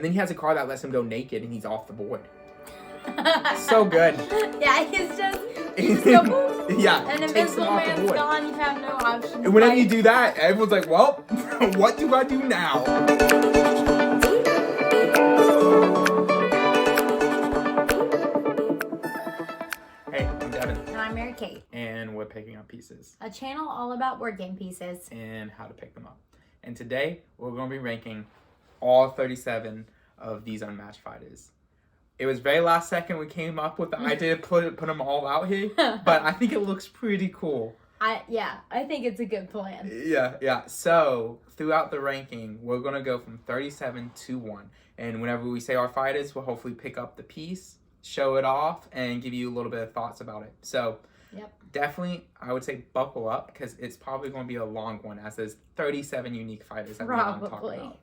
And then he has a card that lets him go naked and he's off the board. So good. Yeah, you just go boom. Yeah, An takes him invisible off the man's board. gone, you have no option. And whenever you do that, everyone's like, well, what do I do now? Hey, I'm Devin. And I'm Mary Kate. And we're picking up pieces. A channel all about board game pieces. And how to pick them up. And today, we're going to be ranking all 37 of these Unmatched fighters. It was very last second we came up with the idea to put them all out here, but I think it looks pretty cool. I think it's a good plan. Yeah. So, throughout the ranking, we're going to go from 37 to 1. And whenever we say our fighters, we'll hopefully pick up the piece, show it off, and give you a little bit of thoughts about it. So, definitely, I would say buckle up, because it's probably going to be a long one, as there's 37 unique fighters that we want to talk about.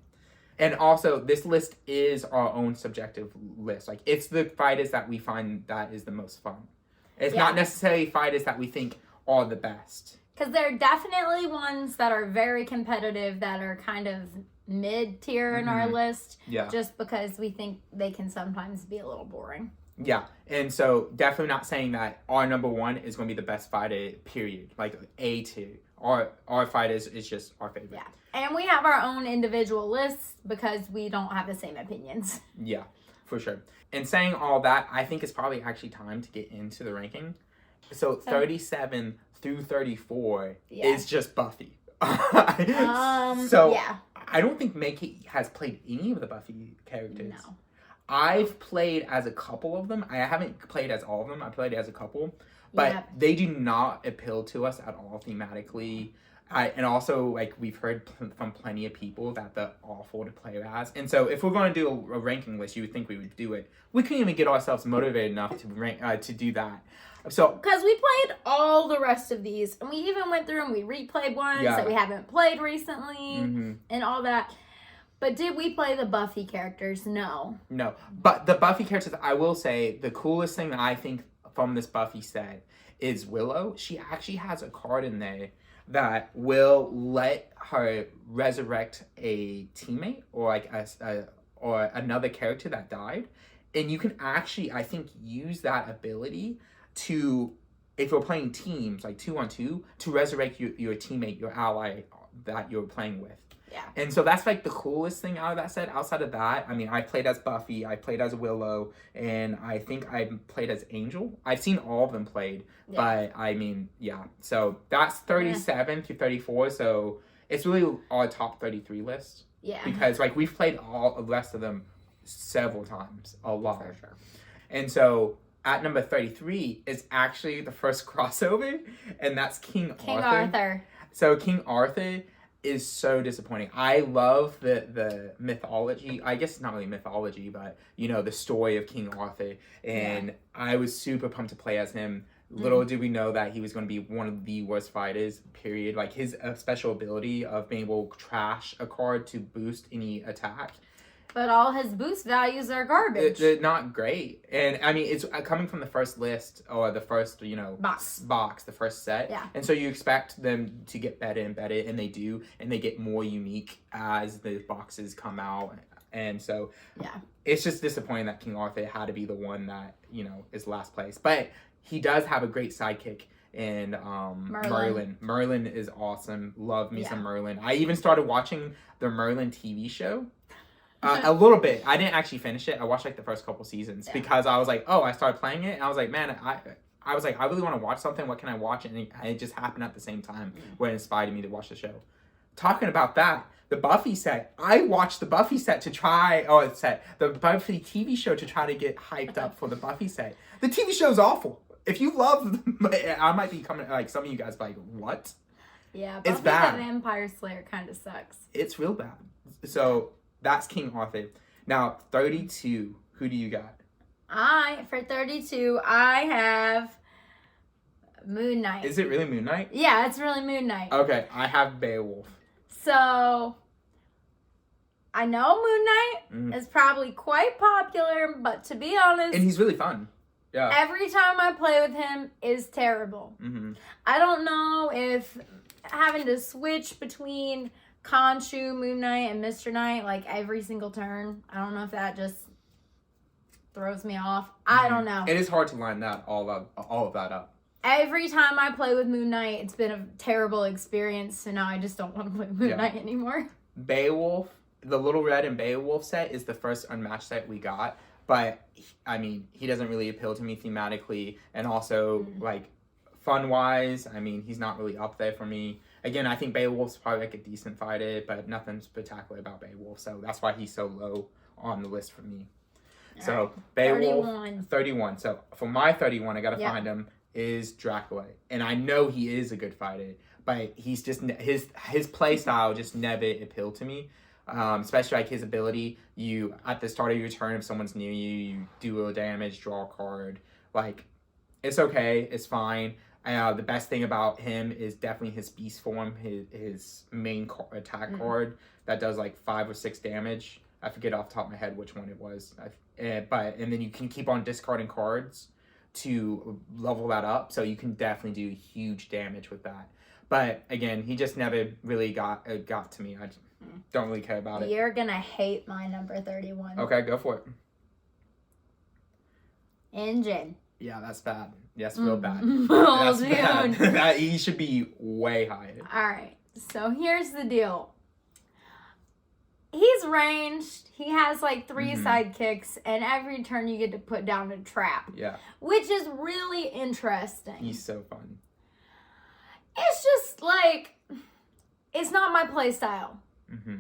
And also, this list is our own subjective list. Like, it's the fighters that we find that is the most fun. It's not necessarily fighters that we think are the best. Because there are definitely ones that are very competitive that are kind of mid-tier in our list. Yeah. Just because we think they can sometimes be a little boring. Yeah. And so, definitely not saying that our number one is going to be the best fighter, period. Like, A tier. Our fighters is just our favorite. Yeah. And we have our own individual lists because we don't have the same opinions. Yeah, for sure. And saying all that, I think it's probably actually time to get into the ranking. So 37 through 34 is just Buffy. I don't think May has played any of the Buffy characters. No. I've played as a couple of them. I haven't played as all of them. I played as a couple. But they do not appeal to us at all thematically. And also, like, we've heard from plenty of people that they're awful to play as. And so, if we're going to do a ranking list, you would think we would do it. We couldn't even get ourselves motivated enough to do that. So, because we played all the rest of these, and we even went through and we replayed ones that we haven't played recently, and all that. But did we play the Buffy characters? No. But the Buffy characters, I will say, the coolest thing that I think from this Buffy set is Willow. She actually has a card in there that will let her resurrect a teammate or like or another character that died, and you can actually, I think, use that ability to, if you're playing teams like 2-on-2, to resurrect your teammate, your ally that you're playing with. Yeah. And so that's like the coolest thing out of that set. Outside of that, I mean, I played as Buffy, I played as Willow, and I think I played as Angel. I've seen all of them played, but I mean, So that's 37 through 34. So it's really our top 33 list. Yeah. Because like we've played all the rest of them several times, a lot. For sure. And so at number 33 is actually the first crossover, and that's King Arthur. So King Arthur is so disappointing. I love the mythology. I guess not really mythology, but the story of King Arthur. And I was super pumped to play as him. Little did we know that he was going to be one of the worst fighters, period. Like his special ability of being able to trash a card to boost any attack. But all his boost values are garbage. They're not great. And I mean, it's coming from the first list or the first, box, the first set. Yeah. And so you expect them to get better and better, and they do. And they get more unique as the boxes come out. And so it's just disappointing that King Arthur had to be the one that, is last place. But he does have a great sidekick in Merlin. Merlin is awesome. Love me some Merlin. I even started watching the Merlin TV show. A little bit. I didn't actually finish it. I watched like the first couple seasons because I was like, I started playing it, and I was like, man, I was like, I really want to watch something. What can I watch? And it just happened at the same time when it inspired me to watch the show. Talking about that, the Buffy set. I watched the Buffy set to try, the Buffy TV show to try to get hyped up for the Buffy set. The TV show's awful. If you love, I might be coming like some of you guys like, what? Yeah, Buffy the Vampire Slayer kind of sucks. It's real bad. So that's King Arthur. Now, 32. Who do you got? For 32, I have Moon Knight. Is it really Moon Knight? Yeah, it's really Moon Knight. Okay, I have Beowulf. So, I know Moon Knight is probably quite popular, but to be honest... And he's really fun. Yeah. Every time I play with him is terrible. I don't know if having to switch between Khonshu, Moon Knight, and Mr. Knight, like, every single turn. I don't know if that just throws me off. I don't know. It is hard to line that all of that up. Every time I play with Moon Knight, it's been a terrible experience, so now I just don't want to play Moon Knight anymore. Beowulf, the Little Red and Beowulf set is the first Unmatched set we got, but, I mean, he doesn't really appeal to me thematically, and also, like, fun-wise, I mean, he's not really up there for me. Again, I think Beowulf's probably, like, a decent fighter, but nothing spectacular about Beowulf, so that's why he's so low on the list for me. So, Beowulf, 31. So, for my 31, I gotta find him, is Dracula. And I know he is a good fighter, but he's just, his play style just never appealed to me. Especially, like, his ability, you, at the start of your turn, if someone's near you, you do a little damage, draw a card. Like, it's okay, it's fine. The best thing about him is definitely his beast form, his main attack card that does, like, 5 or 6 damage. I forget off the top of my head which one it was. And then you can keep on discarding cards to level that up. So you can definitely do huge damage with that. But again, he just never really got to me. I don't really care about it. You're going to hate my number 31. Okay, go for it. Injin. Yeah, that's bad. Yes, real bad. Oh, that's bad. He should be way higher. All right. So here's the deal. He's ranged. He has like 3 sidekicks, and every turn you get to put down a trap. Yeah. Which is really interesting. He's so fun. It's just like, it's not my play style.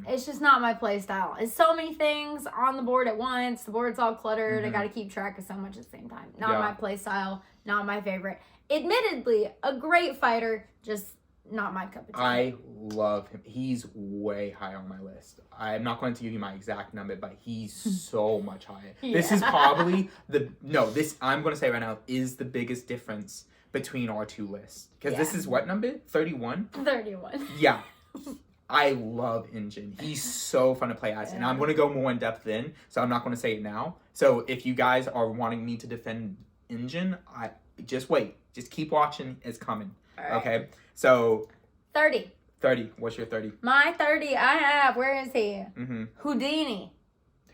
It's just not my play style. It's so many things on the board at once. The board's all cluttered. I got to keep track of so much at the same time. Not my play style. Not my favorite. Admittedly, a great fighter, just not my cup of tea. I love him. He's way high on my list. I'm not going to give you my exact number, but he's so much higher. This is probably I'm going to say right now, is the biggest difference between our two lists. Because this is what number? 31? 31. Yeah. I love Injin. He's so fun to play as. And I'm going to go more in depth in, so I'm not going to say it now. So if you guys are wanting me to defend Injin, just wait. Just keep watching. It's coming. Right. Okay? So 30. 30. What's your 30? My 30 I have. Where is he? Houdini.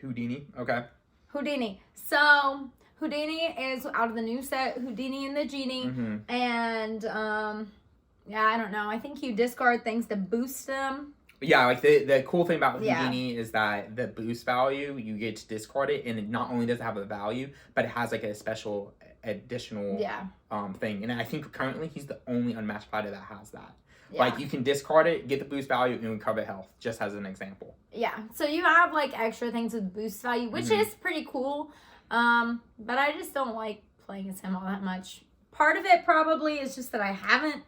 Houdini. Okay. Houdini. So Houdini is out of the new set, Houdini and the Genie. And I don't know. I think you discard things to boost them. Yeah, like the cool thing about Houdini is that the boost value, you get to discard it, and it not only does it have a value, but it has like a special additional thing. And I think currently he's the only Unmatched fighter that has that. Like, you can discard it, get the boost value, and recover health, just as an example. Yeah, so you have, like, extra things with boost value, which is pretty cool. But I just don't like playing as him all that much. Part of it probably is just that I haven't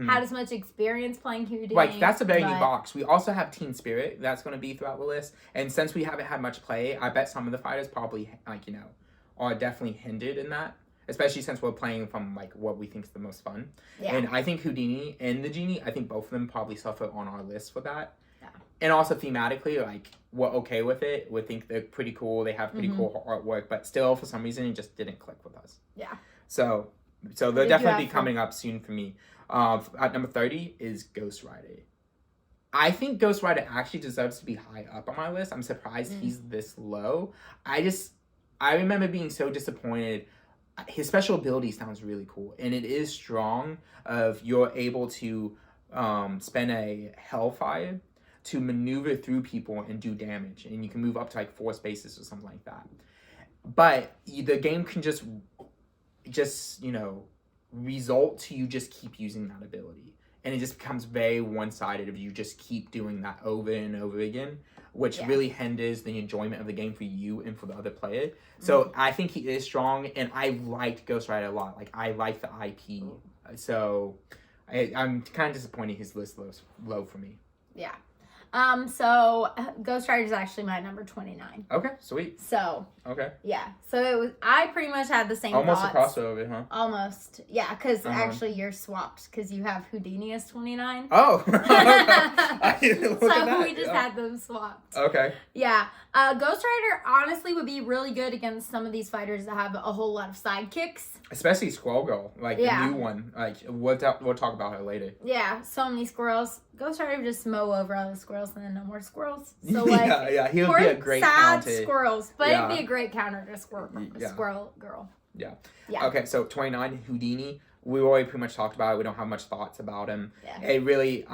had as much experience playing Houdini. Like, that's a very new box. We also have Teen Spirit that's going to be throughout the list. And since we haven't had much play, I bet some of the fighters probably, like, you know, are definitely hindered in that. Especially since we're playing from, like, what we think is the most fun. Yeah. And I think Houdini and the Genie, I think both of them probably suffer on our list for that. Yeah. And also thematically, like, we're okay with it. We think they're pretty cool. They have pretty cool artwork. But still, for some reason, it just didn't click with us. Yeah. So they'll definitely be coming up soon for me. At number 30 is Ghost Rider. I think Ghost Rider actually deserves to be high up on my list. I'm surprised he's this low. I remember being so disappointed. His special ability sounds really cool, and it is strong. You're able to spend a Hellfire to maneuver through people and do damage, and you can move up to like 4 spaces or something like that. But the game can just you know, result to you just keep using that ability, and it just becomes very one-sided if you just keep doing that over and over again, which really hinders the enjoyment of the game for you and for the other player. So I think he is strong, and I liked Ghost Rider a lot. Like, I like the IP. So I'm kind of disappointed his list low for me. Yeah. So Ghost Rider is actually my number 29. Okay, sweet. So. Okay. Yeah. So I pretty much had the same Almost thoughts. a crossover, huh? Almost. Yeah, because actually you're swapped, because you have Houdini as 29. Oh. So we just had them swapped. Okay. Yeah. Ghost Rider honestly would be really good against some of these fighters that have a whole lot of sidekicks. Especially Squirrel Girl, like the new one. Like we'll talk about her later. Yeah, so many squirrels. Ghost Rider would just mow over all the squirrels and then no more squirrels. So like, he would be a great sad counter. Squirrels, but it'd be a great counter to Squirrel Girl. Yeah. Okay, so 29, Houdini. We already pretty much talked about it. We don't have much thoughts about him. Yeah. It really,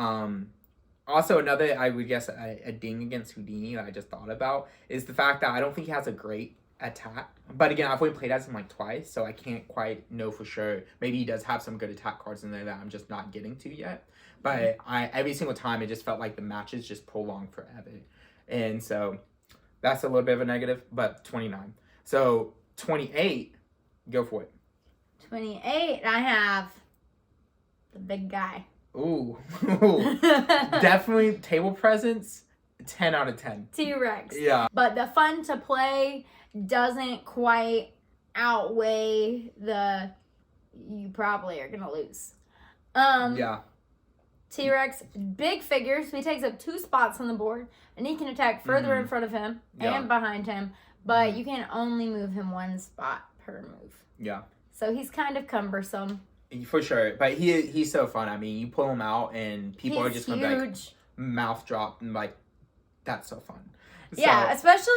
also another, I would guess, a ding against Houdini that I just thought about is the fact that I don't think he has a great attack. But again, I've only played as him like twice, so I can't quite know for sure. Maybe he does have some good attack cards in there that I'm just not getting to yet. But every single time, it just felt like the matches just prolonged forever. And so that's a little bit of a negative, but 29. So 28, go for it. 28, I have the big guy. Ooh. Definitely table presence, 10 out of 10. T-Rex. Yeah. But the fun to play doesn't quite outweigh the you probably are going to lose. Yeah. T-Rex, big figure, so he takes up 2 spots on the board, and he can attack further in front of him and behind him, but you can only move him 1 spot per move. Yeah. So he's kind of cumbersome. For sure. But he's so fun. I mean, you pull him out, and people are just going to be like, mouth drop, and like, that's so fun. Yeah, especially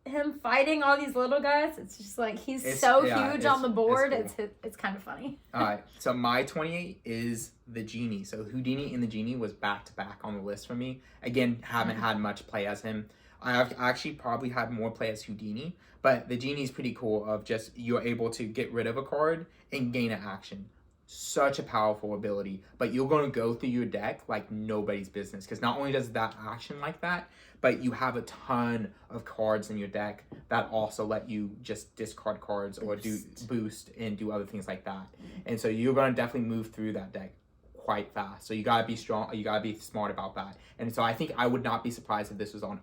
him fighting all these little guys. It's just like he's so huge on the board. Cool. It's kind of funny. All right, so my 28 is the Genie. So Houdini and the Genie was back to back on the list for me. Again, haven't had much play as him. I've actually probably had more play as Houdini, but the Genie is pretty cool. Of just you're able to get rid of a card and gain an action. Such a powerful ability, but you're going to go through your deck like nobody's business, because not only does that action like that, but you have a ton of cards in your deck that also let you just discard cards or do boost and do other things like that. And so you're going to definitely move through that deck quite fast. So you got to be strong, you got to be smart about that. And so I think I would not be surprised if this was on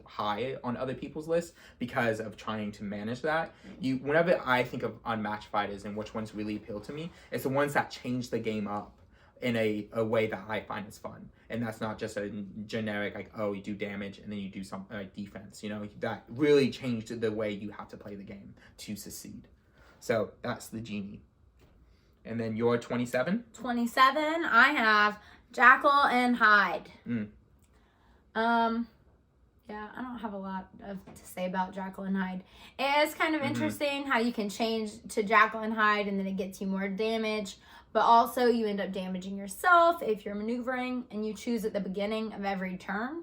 high on other people's lists because of trying to manage that. Whenever I think of unmatched fighters and which ones really appeal to me, it's the ones that change the game up in a way that I find is fun. And that's not just a generic like, oh, you do damage and then you do something like defense, that really changed the way you have to play the game to succeed. So that's the Genie. And then your 27? 27, I have Jackal and Hyde. Yeah, I don't have a lot to say about Jackal and Hyde. It's kind of interesting how you can change to Jackal and Hyde and then it gets you more damage. But also you end up damaging yourself if you're maneuvering, and you choose at the beginning of every turn,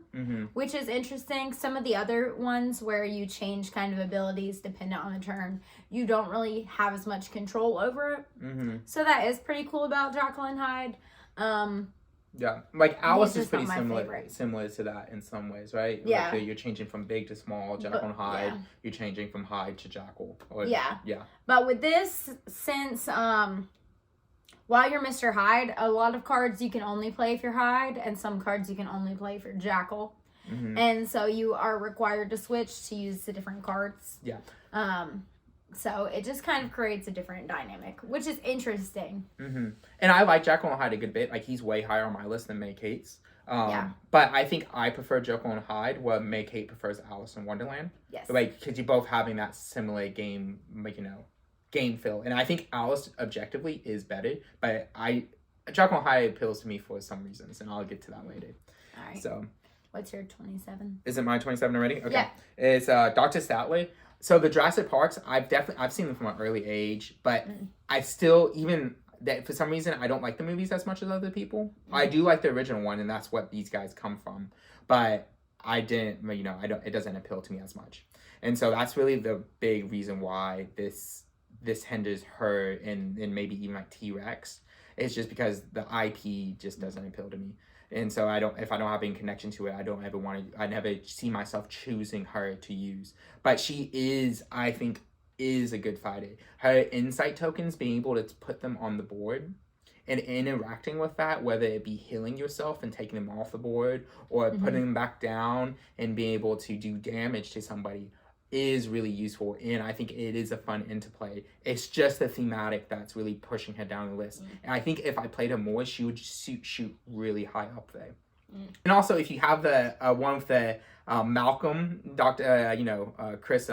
which is interesting. Some of the other ones where you change kind of abilities dependent on the turn, you don't really have as much control over it. So that is pretty cool about Jackal and Hyde. Yeah, like Alice is pretty similar to that in some ways, right? Yeah. Like you're changing from big to small, Jackal and Hyde. Yeah. You're changing from Hyde to Jackal. Yeah. Yeah. But with this, since while you're Mr. Hyde, a lot of cards you can only play if you're Hyde, and some cards you can only play if you're Jackal. And so you are required to switch to use the different cards. Yeah. So it just kind of creates a different dynamic, which is interesting. And I like Jackal and Hyde a good bit. Like, he's way higher on my list than May Kate's. But I think I prefer Jekyll and Hyde, while May Kate prefers Alice in Wonderland. Yes. Like, because you both having that similar game, like, game feel. And I think Alice objectively is better, but Jekyll and Hyde appeals to me for some reasons, and I'll get to that later. All right. So, what's your 27? Is it my 27 already? Okay. Yeah. It's Dr. Statler. So the Jurassic Parks, I've seen them from an early age, but I still, even that for some reason I don't like the movies as much as other people. I do like the original one, and that's what these guys come from. But I didn't, it doesn't appeal to me as much. And so that's really the big reason why this hinders her and maybe even like T-Rex. It's just because the IP just doesn't appeal to me. And so if I don't have any connection to it, I never see myself choosing her to use. But she is, I think, is a good fighter. Her insight tokens, being able to put them on the board and interacting with that, whether it be healing yourself and taking them off the board or putting them back down and being able to do damage to somebody, is really useful, and I think it is a fun interplay. It's just the thematic that's really pushing her down the list. And I think if I played her more, she would shoot really high up there. And also, if you have the one with the Malcolm, Dr. Chris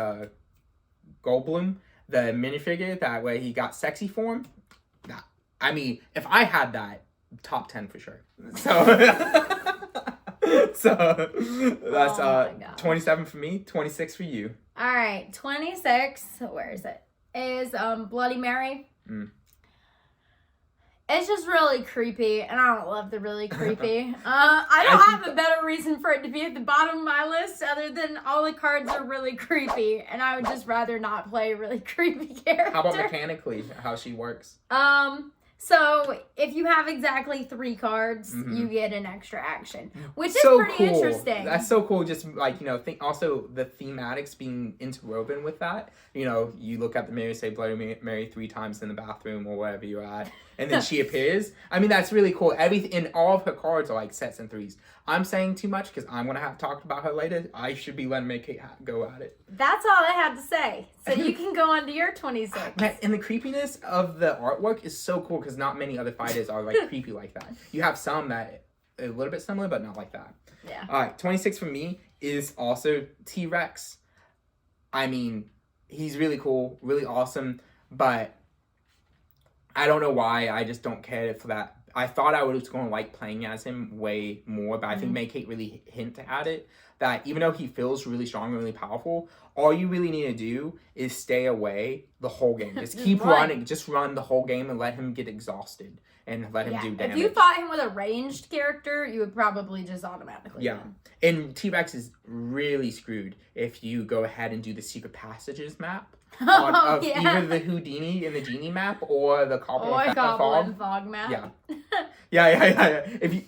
Goldblum, the minifigure that way he got sexy form. I mean, if I had that, top 10 for sure. So, that's 27 for me, 26 for you. All right, 26. Where is it? Is Bloody Mary. It's just really creepy, and I don't love the really creepy. I don't have a better reason for it to be at the bottom of my list other than all the cards are really creepy, and I would just rather not play a really creepy character. How about mechanically, how she works? So if you have exactly 3 cards, you get an extra action, which is so pretty cool. interesting. That's so cool. Just like, think also the thematics being interwoven with that. You look at the mirror, say Bloody Mary 3 times in the bathroom or wherever you're at, and then she appears. I mean, that's really cool. Everything in all of her cards are like sets and 3s. I'm saying too much because I'm gonna have talked about her later. I should be letting Kate go at it. That's all I had to say. So you can go on to your 26. And the creepiness of the artwork is so cool because not many other fighters are like creepy like that. You have some that are a little bit similar, but not like that. Yeah. All right, 26 for me is also T-Rex. I mean, he's really cool, really awesome, but I don't know why. I just don't care for that. I thought I was going to like playing as him way more, but I think May-Kate really hint at it. That even though he feels really strong and really powerful, all you really need to do is stay away the whole game. Just keep running. Just run the whole game and let him get exhausted and let him do damage. If you fought him with a ranged character, you would probably just automatically win. And T-Rex is really screwed if you go ahead and do the Secret Passages map. Either the Houdini and the Genie map or the Goblin Fog map. Yeah. If you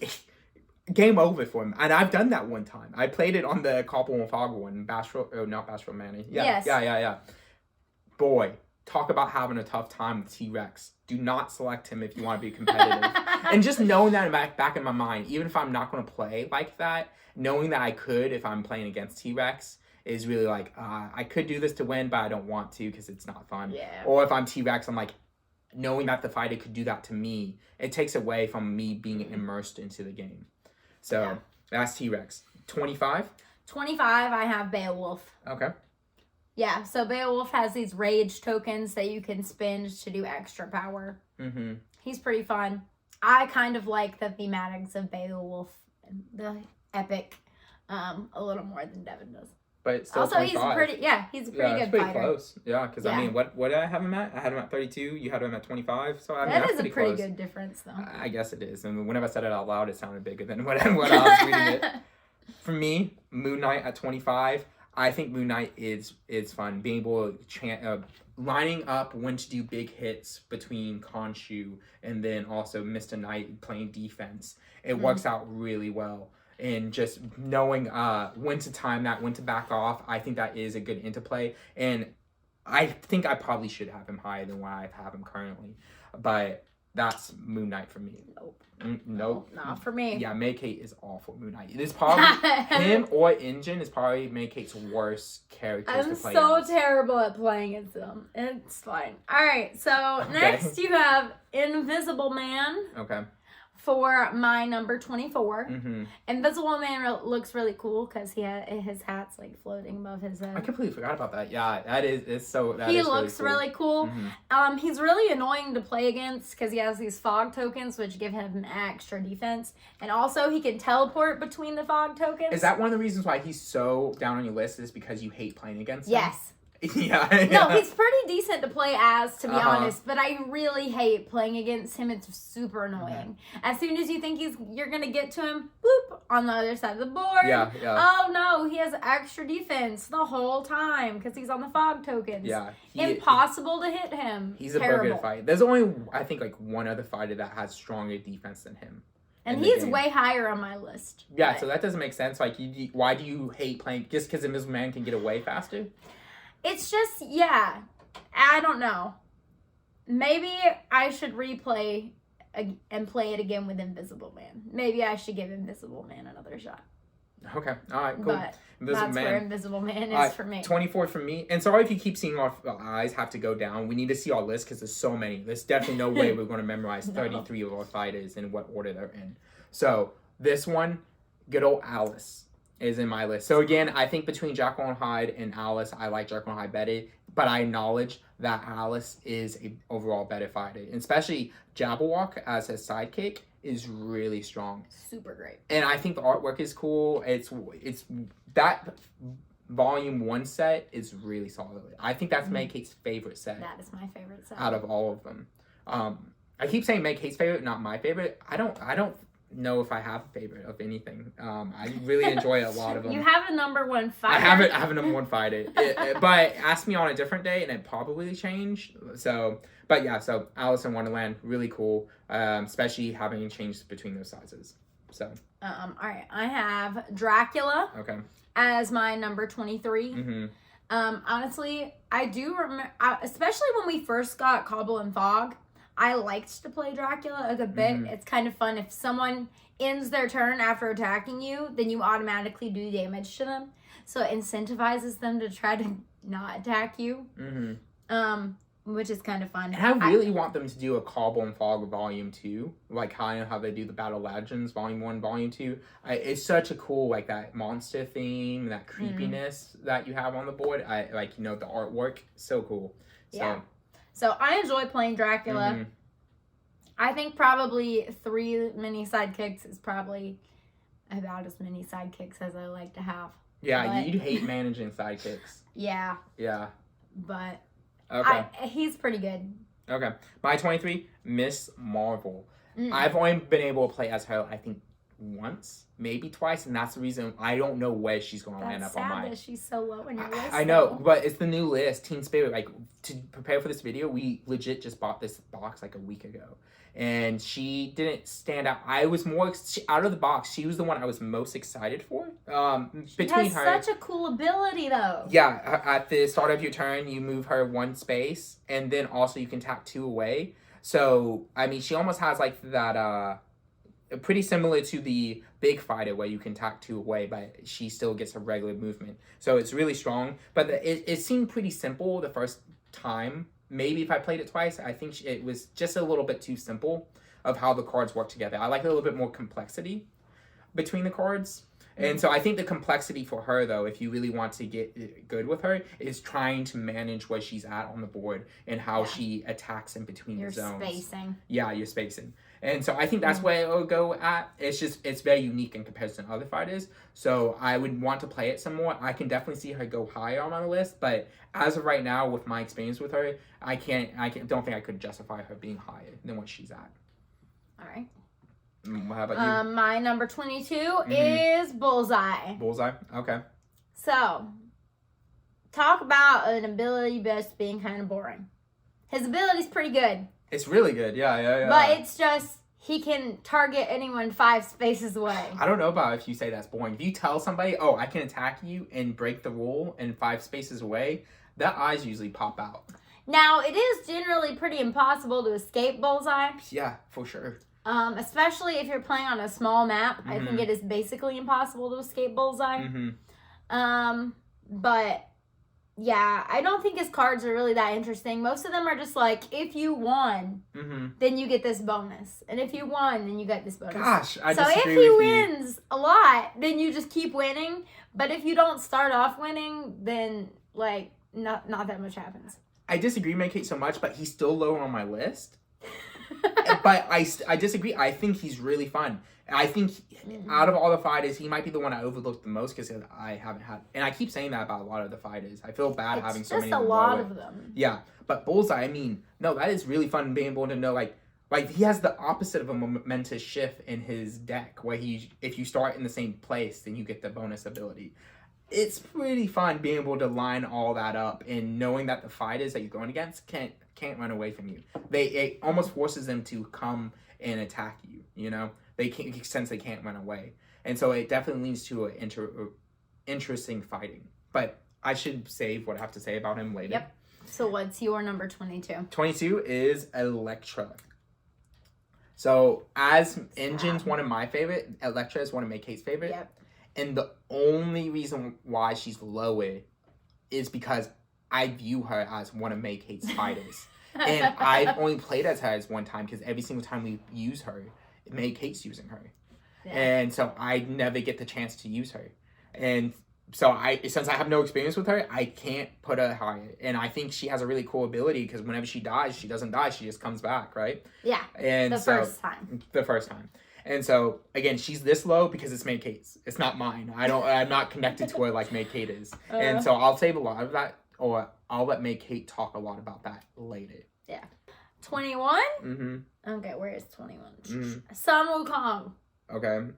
game over for him, and I've done that one time. I played it on the Goblin Fog one, not Bastro Manny. Yeah. Boy, talk about having a tough time with T-Rex. Do not select him if you want to be competitive. And just knowing that back in my mind, even if I'm not going to play like that, knowing that I could if I'm playing against T-Rex is really like, I could do this to win, but I don't want to because it's not fun. Yeah. Or if I'm T-Rex, I'm like, knowing that the fighter could do that to me, it takes away from me being immersed into the game. So that's T-Rex. 25? 25, I have Beowulf. Okay. Yeah, so Beowulf has these rage tokens that you can spend to do extra power. He's pretty fun. I kind of like the thematics of Beowulf, the epic, a little more than Devin does. But still also, 25. he's a pretty good pretty fighter. Close. Yeah, because I mean, what did I have him at? I had him at 32. You had him at 25. So I mean, that is a pretty good difference, though. I guess it is. And whenever I said it out loud, it sounded bigger than what I was reading it. For me, Moon Knight at 25. I think Moon Knight is fun. Being able to lining up when to do big hits between Khonshu and then also Mr. Knight playing defense. It works out really well. And just knowing when to time that, when to back off, I think that is a good interplay. And I think I probably should have him higher than what I have him currently. But that's Moon Knight for me. Nope. Not for me. Yeah, May-Kate is awful. Moon Knight. It's probably him or Injin is probably May-Kate's worst character to play. I'm so terrible at playing as them. It's fine. All right, so next you have Invisible Man. Okay. For my number 24. Invisible Man looks really cool because his hat's like floating above his head. I completely forgot about that. Yeah, he looks really cool. He's really annoying to play against because he has these fog tokens which give him extra defense, and also he can teleport between the fog tokens. Is that one of the reasons why he's so down on your list? Is because you hate playing against him? Yes. Yeah. No, he's pretty decent to play as, to be honest, but I really hate playing against him. It's super annoying. As soon as you think you're gonna get to him, boop, on the other side of the board. Yeah. Oh no, he has extra defense the whole time because he's on the fog tokens. Yeah. Impossible to hit him. He's a bugger to fight. There's only, I think, like one other fighter that has stronger defense than him. And he's way higher on my list. Yeah, so that doesn't make sense. Like, why do you hate playing? Just because Invisible Man can get away faster? It's just, I don't know. Maybe I should replay and play it again with Invisible Man. Maybe I should give Invisible Man another shot. Okay, all right, cool. But that's where Invisible Man is for me. 24 for me. And sorry if you keep seeing our eyes have to go down. We need to see our list because there's so many. There's definitely no way we're going to memorize 33 of our fighters in what order they're in. So this one, good old Alice. is in my list. So again, I think between Jacqueline Hyde and Alice, I like Jacqueline Hyde better. But I acknowledge that Alice is a overall better fighter, and especially Jabberwock as a sidekick is really strong. Super great. And I think the artwork is cool. It's that volume 1 set is really solid. I think that's Meg Kate's favorite set. That is my favorite set out of all of them. I keep saying Meg Kate's favorite, not my favorite. I don't know if I have a favorite of anything. I really enjoy a lot of them. You have a number one fighter. I have a number one fighter. But ask me on a different day and it probably change. So, but yeah, so Alice in Wonderland, really cool. Especially having changed between those sizes. So. All right, I have Dracula. Okay. As my number 23. Mm-hmm. Honestly, I do remember, especially when we first got Cobble and Fog, I liked to play Dracula a good bit. It's kind of fun. If someone ends their turn after attacking you, then you automatically do damage to them. So it incentivizes them to try to not attack you. Which is kind of fun. And I really want them to do a Cobble and Fog Volume 2. Like kind of how they do the Battle Legends Volume 1, Volume 2. It's such a cool, like, that monster theme, that creepiness that you have on the board. I like, the artwork. So cool. Yeah. So I enjoy playing Dracula. I think probably 3 mini sidekicks is probably about as many sidekicks as I like to have. Yeah, you hate managing sidekicks. Yeah. Yeah. But... Okay. He's pretty good. Okay. My 23, Miss Marvel. I've only been able to play as her, I think, once, maybe twice, and that's the reason I don't know where she's going to land up on my... That's sad that she's so low in your list. I know, but it's the new list, Teen Spirit. Like, to prepare for this video, we legit just bought this box like a week ago. And she didn't stand out. I was more out of the box. She was the one I was most excited for. She has such a cool ability, though. Yeah, at the start of your turn, you move her 1 space, and then also you can tap 2 away. So I mean, she almost has like that. Pretty similar to the big fighter where you can tap 2 away, but she still gets a regular movement. So it's really strong. But it seemed pretty simple the first time. Maybe if I played it twice, I think it was just a little bit too simple of how the cards work together. I like a little bit more complexity between the cards. And so I think the complexity for her, though, if you really want to get good with her, is trying to manage where she's at on the board and how she attacks in between the zones. Your spacing. Yeah, your spacing. And so I think that's where it'll go at. It's very unique in comparison to other fighters. So I would want to play it some more. I can definitely see her go higher on my list, but as of right now, with my experience with her, I don't think I could justify her being higher than what she's at. All right. How about you? My number 22 is Bullseye. Bullseye? Okay. So, talk about an ability just being kind of boring. His ability's pretty good. It's really good, yeah. But it's just, he can target anyone 5 spaces away. I don't know about if you say that's boring. If you tell somebody, oh, I can attack you and break the rule in 5 spaces away, their eyes usually pop out. Now, it is generally pretty impossible to escape Bullseye. Yeah, for sure. Especially if you're playing on a small map. I think it is basically impossible to escape Bullseye. But yeah, I don't think his cards are really that interesting. Most of them are just like, if you won, then you get this bonus. And if you won, then you get this bonus. Gosh, I so disagree if he with wins a lot, then you just keep winning. But if you don't start off winning, then like not that much happens. I disagree, Kate, so much, but he's still lower on my list. But I disagree. I think he's really fun. I think out of all the fighters, he might be the one I overlooked the most because I haven't had... And I keep saying that about a lot of the fighters. I feel bad having so many. It's just a lot of them. Yeah, but Bullseye, I mean, no, that is really fun being able to know, like he has the opposite of a momentous shift in his deck where if you start in the same place, then you get the bonus ability. It's pretty fun being able to line all that up and knowing that the fighters that you're going against can't run away from you. It almost forces them to come and attack you, you know? They can't, since they can't run away. And so it definitely leads to interesting fighting. But I should save what I have to say about him later. Yep. So what's your number 22? 22 is Elektra. So as Engine's one of my favorite, Elektra is one of Kate's favorite. Yep. And the only reason why she's lower is because I view her as one of Kate's fighters. And I've only played as her as one time because every single time we use her, Kate's using her. Yeah. And so I never get the chance to use her. And so since I have no experience with her, I can't put her higher. And I think she has a really cool ability because whenever she dies, she doesn't die. She just comes back, right? Yeah. And the first time. The first time. And so again, she's this low because it's May Kate's. It's not mine. I'm not connected to her like May Kate is. And so I'll save a lot of that, or I'll let May Kate talk a lot about that later. Yeah. 21? Mm-hmm. Okay, where is 21? Sun Wukong. Okay.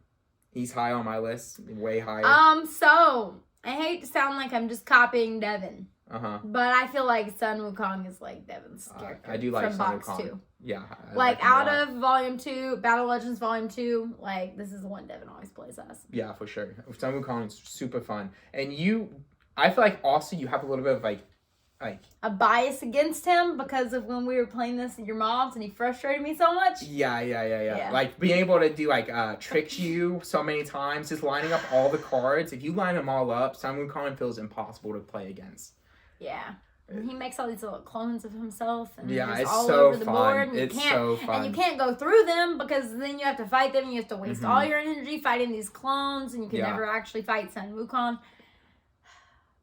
He's high on my list. Way higher. So I hate to sound like I'm just copying Devin. Uh-huh. But I feel like Sun Wukong is like Devin's character. I do like from Sun Box Wukong. 2. Yeah. Like out of Volume 2, Battle Legends Volume 2, like this is the one Devin always plays as. Yeah, for sure. Sun Wukong is super fun. And I feel like also you have a little bit of like a bias against him because of when we were playing this at your mom's and he frustrated me so much. Yeah. Like being able to do like tricks you so many times, just lining up all the cards. If you line them all up, Sun Wukong feels impossible to play against. Yeah. And he makes all these little clones of himself and yeah, it's all so over the fun. board. And it's so fun. And you can't go through them because then you have to fight them and you have to waste all your energy fighting these clones and you can never actually fight Sun Wukong.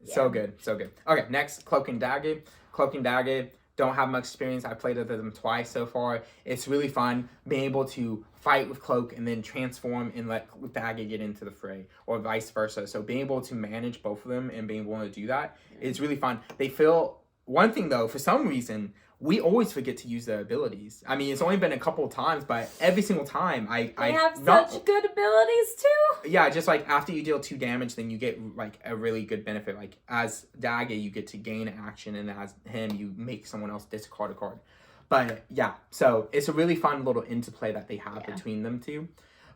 Yeah. So good. Okay, next, Cloak and Dagger. Cloak and Dagger, don't have much experience. I played with them twice so far. It's really fun being able to fight with Cloak and then transform and let Dagger get into the fray, or vice versa. So being able to manage both of them and being able to do that is really fun. They feel, one thing though, for some reason, we always forget to use their abilities. I mean, it's only been a couple of times, but every single time they have such good abilities too. Yeah, just like after you deal 2 damage, then you get like a really good benefit. Like as Dagger, you get to gain action, and as him, you make someone else discard a card. But yeah, so it's a really fun little interplay that they have between them two.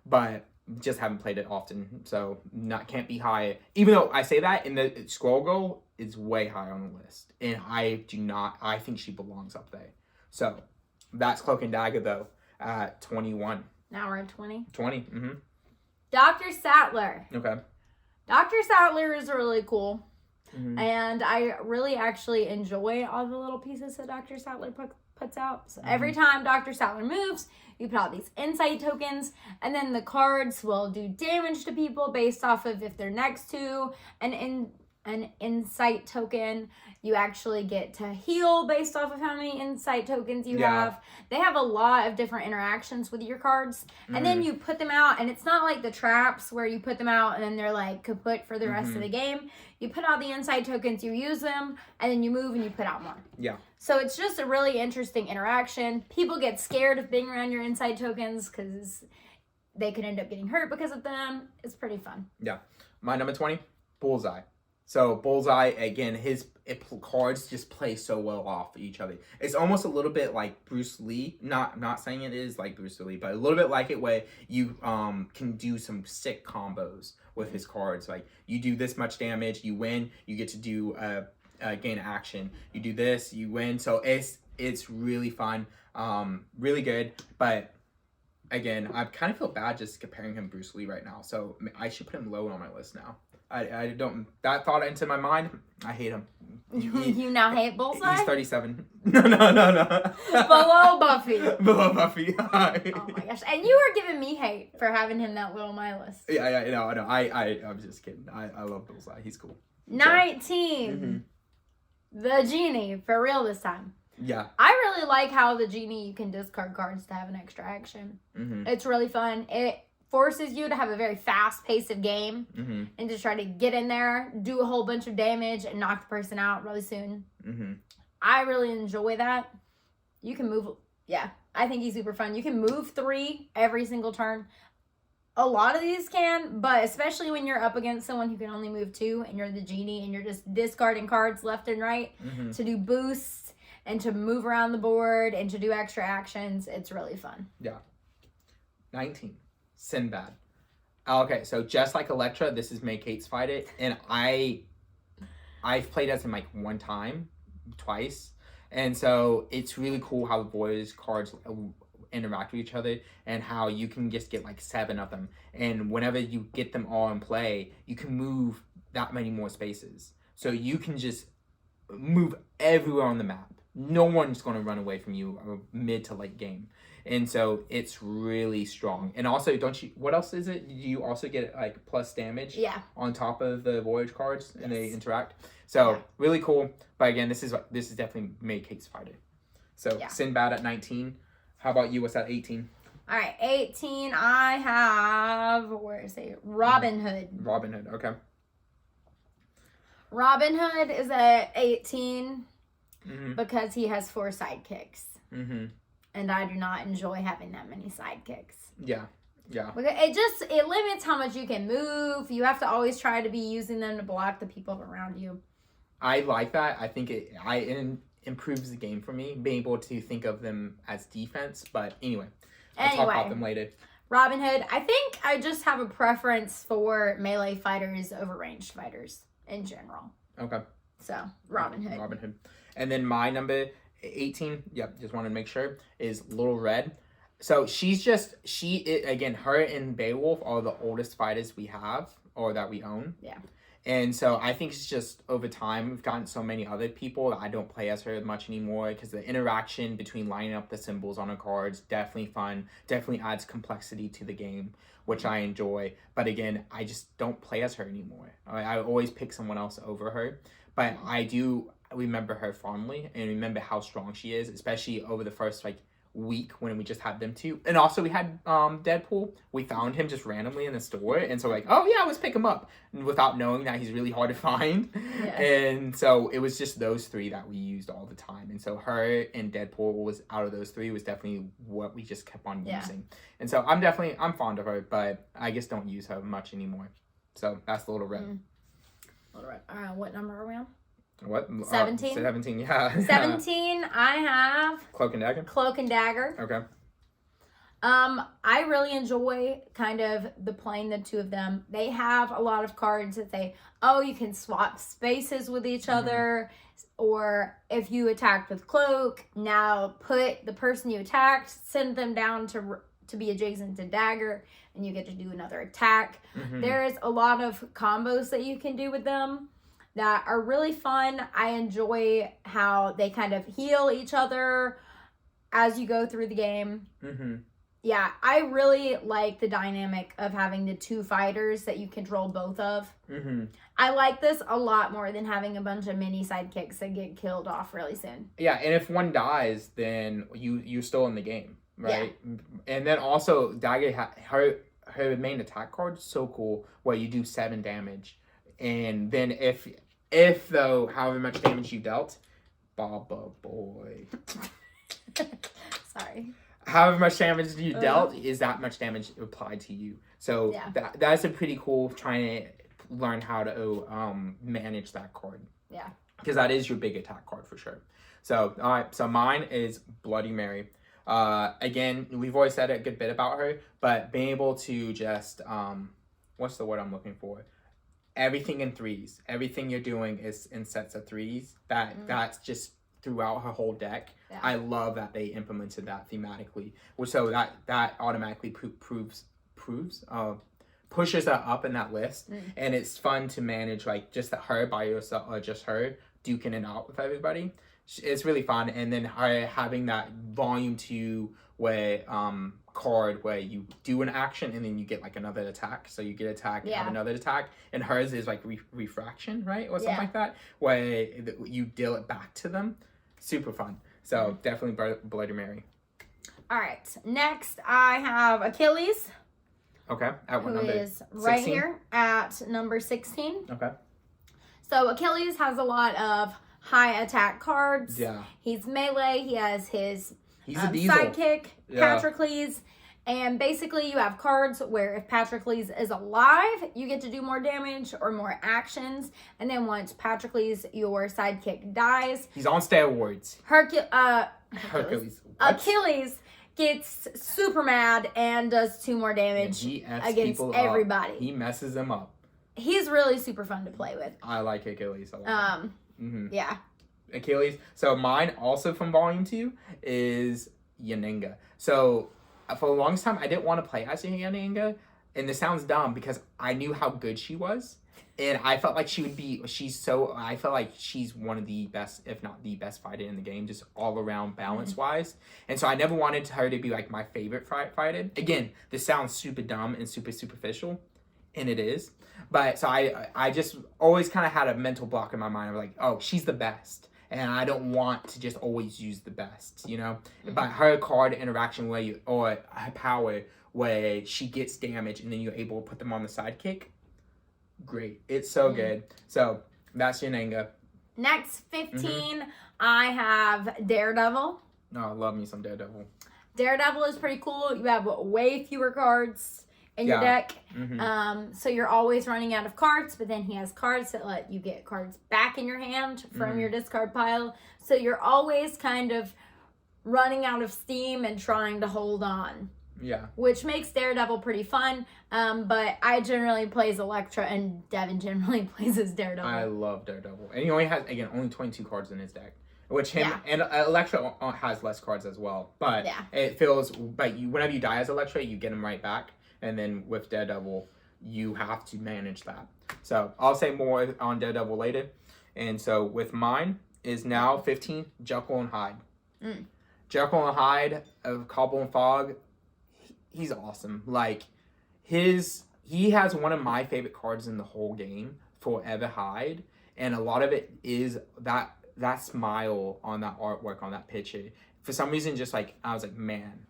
But just haven't played it often, so can't be high. Even though I say that, in the Squirrel Girl is way high on the list, and I think she belongs up there. So that's Cloak and Dagger though at 21. Now we're at 20. 20. Mm-hmm. Dr. Sattler. Okay. Dr. Sattler is really cool. Mm-hmm. And I really actually enjoy all the little pieces that Dr. Sattler puts out. So every time Dr. Sattler moves, you put out these insight tokens, and then the cards will do damage to people based off of if they're next to an insight token. You actually get to heal based off of how many insight tokens you have. They have a lot of different interactions with your cards. And then you put them out, and it's not like the traps where you put them out and then they're like kaput for the rest of the game. You put out the insight tokens, you use them, and then you move and you put out more. Yeah. So it's just a really interesting interaction. People get scared of being around your insight tokens because they could end up getting hurt because of them. It's pretty fun. Yeah. My number 20, Bullseye. So Bullseye, again, his cards just play so well off each other. It's almost a little bit like Bruce Lee. Not saying it is like Bruce Lee, but a little bit like it where you can do some sick combos with his cards. Like you do this much damage, you win, you get to do gain action. You do this, you win. So it's really fun, really good. But again, I kind of feel bad just comparing him to Bruce Lee right now. So I should put him low on my list now. I don't. That thought into my mind. I hate him. You now hate Bullseye? He's 37. No. Below Buffy. Below Buffy. Oh my gosh! And you were giving me hate for having him that low on my list. Yeah. No. I'm just kidding. I love Bullseye. He's cool. 19. The genie for real this time. Yeah. I really like how the genie you can discard cards to have an extra action. It's really fun. It forces you to have a very fast pace of game and to try to get in there, do a whole bunch of damage, and knock the person out really soon. I really enjoy that. You can move. Yeah, I think he's super fun. You can move 3 every single turn. A lot of these can, but especially when you're up against someone who can only move 2 and you're the genie and you're just discarding cards left and right to do boosts and to move around the board and to do extra actions. It's really fun. Yeah. 19. Sinbad. Okay, so just like Electra, this is May Kate's Fight It, and I've played as him like one time, twice, and so it's really cool how the boys' cards interact with each other and how you can just get like 7 of them, and whenever you get them all in play, you can move that many more spaces, so you can just move everywhere on the map. no one's going to run away from you mid to late game. And so it's really strong. And also, don't you? What else is it? Do you also get like plus damage? Yeah. On top of the voyage cards, and they interact. So really cool. But again, this is definitely made Kate's fighter. So Sinbad at 19. How about you? What's that? 18. All right, 18. I have where is it? Robin Hood. Robin Hood. Okay. Robin Hood is at 18 because he has 4 sidekicks. Mm-hmm. And I do not enjoy having that many sidekicks. Yeah. Yeah. It limits how much you can move. You have to always try to be using them to block the people around you. I like that. I think it improves the game for me, being able to think of them as defense. But anyway, I'll talk about them later. Robin Hood. I think I just have a preference for melee fighters over ranged fighters in general. Okay. So, Robin Hood. Robin Hood. And then my number 18, just wanted to make sure, is Little Red. So again, her and Beowulf are the oldest fighters we have, or that we own. Yeah. And so I think it's just over time, we've gotten so many other people that I don't play as her much anymore, because the interaction between lining up the symbols on her cards, definitely fun, definitely adds complexity to the game, which I enjoy. But again, I just don't play as her anymore. I always pick someone else over her. But I do remember her fondly and remember how strong she is, especially over the first week when we just had them two. And also we had Deadpool. We found him just randomly in the store, and so let's pick him up, without knowing that he's really hard to find. Yeah. And so it was just those 3 that we used all the time. And so her and Deadpool was, out of those 3, was definitely what we just kept on using. And so I'm fond of her, but I just don't use her much anymore. So that's the Little Red. Little Red. What number are we on? What? 17? 17, yeah. 17, I have... Cloak and Dagger? Cloak and Dagger. Okay. I really enjoy kind of playing the 2 of them. They have a lot of cards that you can swap spaces with each other. Or if you attacked with Cloak, now put the person you attacked, send them down to be adjacent to Dagger, and you get to do another attack. There's a lot of combos that you can do with them that are really fun. I enjoy how they kind of heal each other as you go through the game. Yeah, I really like the dynamic of having the 2 fighters that you control both of. I like this a lot more than having a bunch of mini sidekicks that get killed off really soon. Yeah, and if one dies, then you're still in the game, right? Yeah. And then also, Dagger, her main attack card is so cool, where you do 7 damage. And then if though, however much damage you dealt, Baba boy. Sorry. However much damage you dealt is that much damage applied to you. So that's a pretty cool, trying to learn how to manage that card. Yeah. Because that is your big attack card for sure. So, all right. So mine is Bloody Mary. Again, we've always said a good bit about her, but being able to just, what's the word I'm looking for? Everything in 3s. Everything you're doing is in sets of 3s. That's just throughout her whole deck. Yeah. I love that they implemented that thematically. So that automatically pushes her up in that list. And it's fun to manage just her by yourself, or just her duking it out with everybody. It's really fun. And then her having that volume 2 card where you do an action and then you get another attack. So you get attack, have another attack, and hers is refraction, right? Or something like that, where you deal it back to them. Super fun. So definitely Bloody Mary. All right. Next, I have Achilles. Okay. At what number? Who is right 16? Here at number 16. Okay. So Achilles has a lot of high attack cards. Yeah. He's melee. He has his sidekick, Patroclus. And basically you have cards where if Patroclus is alive, you get to do more damage or more actions. And then once Patroclus, your sidekick, dies, he's on steroids. Achilles gets super mad and does 2 more damage against everybody. He messes them up. He's really super fun to play with. I like Achilles a lot. Yeah. Achilles. So mine, also from Volume 2, is Yanenga. So for the longest time, I didn't want to play as Yanenga, and this sounds dumb because I knew how good she was, And I felt like I felt like she's one of the best, if not the best fighter in the game, just all around balance wise. And so I never wanted her to be like my favorite fighter. Again, this sounds super dumb and super superficial, and it is. But so I just always kind of had a mental block in my mind of like, oh, she's the best. And I don't want to just always use the best, you know? But her card interaction or her power where she gets damage and then you're able to put them on the sidekick, great. It's so good. So that's Yananga. Next 15, I have Daredevil. Oh, I love me some Daredevil. Daredevil is pretty cool. You have way fewer cards in your deck. So you're always running out of cards, but then he has cards that let you get cards back in your hand from your discard pile. So you're always kind of running out of steam and trying to hold on. Yeah. Which makes Daredevil pretty fun. But I generally plays Elektra and Devin generally plays as Daredevil. I love Daredevil. And he only has, again, only 22 cards in his deck. Which and Elektra has less cards as well. But it feels, but whenever you die as Elektra, you get him right back. And then with Daredevil, you have to manage that. So I'll say more on Daredevil later. And so with mine is now 15, Jekyll and Hyde. Jekyll and Hyde of Cobble and Fog, he's awesome. Like, he has one of my favorite cards in the whole game, Forever Hyde. And a lot of it is that smile on that artwork, on that picture. For some reason, just like, I was like, man,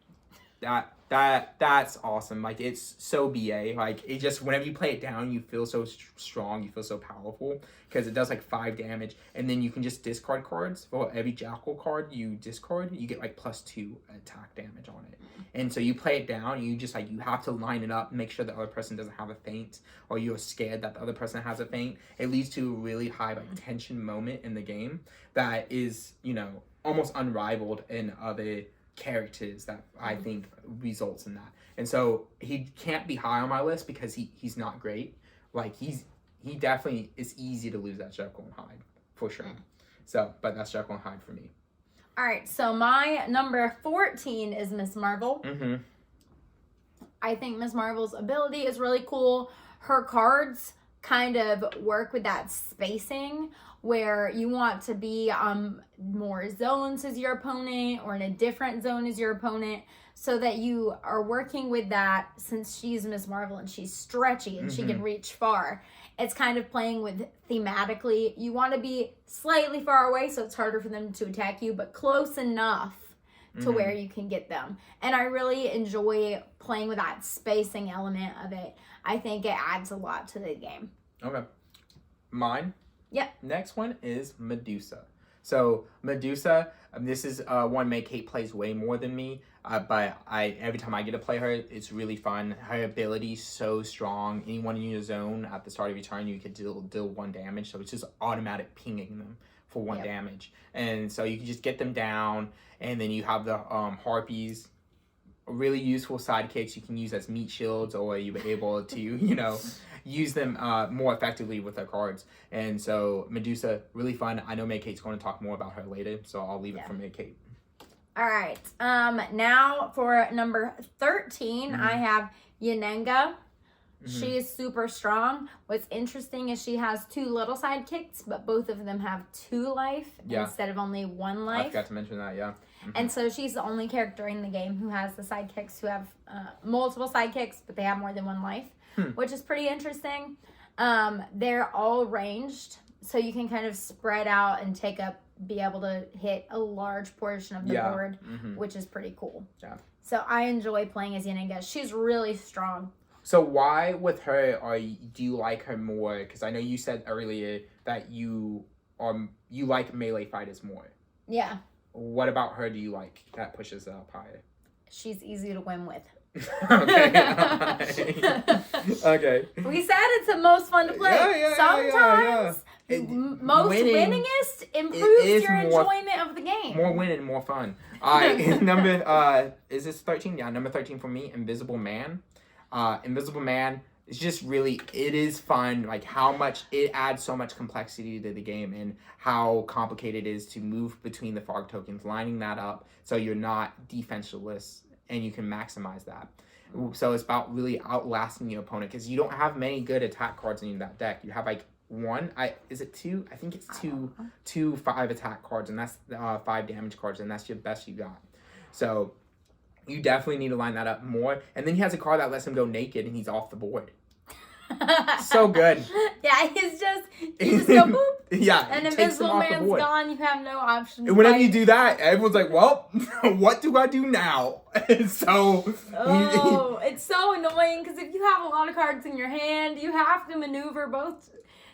that's awesome. Like, it's so BA. Like, it just, whenever you play it down, you feel so strong, you feel so powerful, because it does like 5 damage, and then you can just discard cards. For every Jackal card you discard, you get like +2 attack damage on it. And so you play it down, you just like, you have to line it up, make sure the other person doesn't have a feint, or you're scared that the other person has a feint. It leads to a really high like tension moment in the game that is, you know, almost unrivaled in other characters that I think results in that. And so he can't be high on my list because he's not great. Like, he definitely is easy to lose that Jekyll and Hyde for sure. So, but that's Jekyll and Hyde for me. All right, so my number 14 is Miss Marvel. I think Miss Marvel's ability is really cool. Her cards kind of work with that spacing where you want to be more zones as your opponent or in a different zone as your opponent, so that you are working with that. Since she's Miss Marvel and she's stretchy and she can reach far, it's kind of playing with thematically. You want to be slightly far away so it's harder for them to attack you, but close enough to where you can get them. And I really enjoy playing with that spacing element of it. I think it adds a lot to the game. Okay. Mine? Yep. Next one is Medusa. So Medusa, this is one May-Kate plays way more than me, but every time I get to play her, it's really fun. Her ability is so strong. Anyone in your zone at the start of your turn, you could deal 1 damage, so it's just automatic pinging them for 1 damage. And so you can just get them down, and then you have the Harpies, really useful sidekicks you can use as meat shields, or you're able to, you know, use them more effectively with their cards. And so Medusa, really fun. I know May-Kate's going to talk more about her later, so I'll leave it for May-Kate. All right. Now for number 13, I have Yananga. She is super strong. What's interesting is she has 2 little sidekicks, but both of them have 2 life instead of only 1 life. I forgot to mention that, And so she's the only character in the game who has the sidekicks who have multiple sidekicks, but they have more than 1 life, which is pretty interesting. They're all ranged, so you can kind of spread out and be able to hit a large portion of the board, which is pretty cool. Yeah. So I enjoy playing as Yananga. She's really strong. So why with her do you like her more? Because I know you said earlier that you like melee fighters more. Yeah. What about her do you like that pushes up higher? She's easy to win with. Okay. Okay. We said it's the most fun to play. Sometimes most winningest improves your enjoyment of the game. More winning, more fun. Number is this 13? Yeah, number 13 for me, Invisible Man. Invisible Man is just really, it is fun, like how much it adds so much complexity to the game and how complicated it is to move between the fog tokens, lining that up so you're not defenseless and you can maximize that. So it's about really outlasting your opponent because you don't have many good attack cards in that deck. You have like one. Is it two? I think it's two 5 attack cards, and that's 5 damage cards, and that's your best you got. So you definitely need to line that up more. And then he has a card that lets him go naked, and he's off the board. So good. Yeah, you just go boop. Yeah, and Invisible Man's gone. You have no option. And whenever you do that, everyone's like, "Well, what do I do now?" So, it's so annoying because if you have a lot of cards in your hand, you have to maneuver both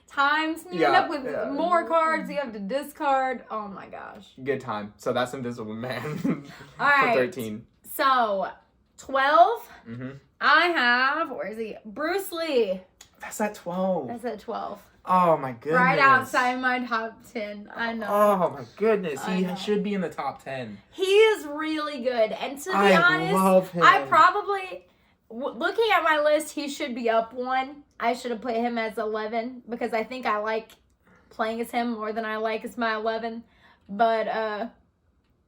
times. And you end up with more cards. You have to discard. Oh my gosh. Good time. So that's Invisible Man. All right. For 13. So 12. Mm-hmm. I have, where is he? Bruce Lee. That's at 12. That's at 12. Oh my goodness. Right outside my top 10. I know. Oh my goodness. He should be in the top 10. He is really good. And to be honest, love him. I probably, looking at my list, he should be up 1. I should have put him as 11 because I think I like playing as him more than I like as my 11. But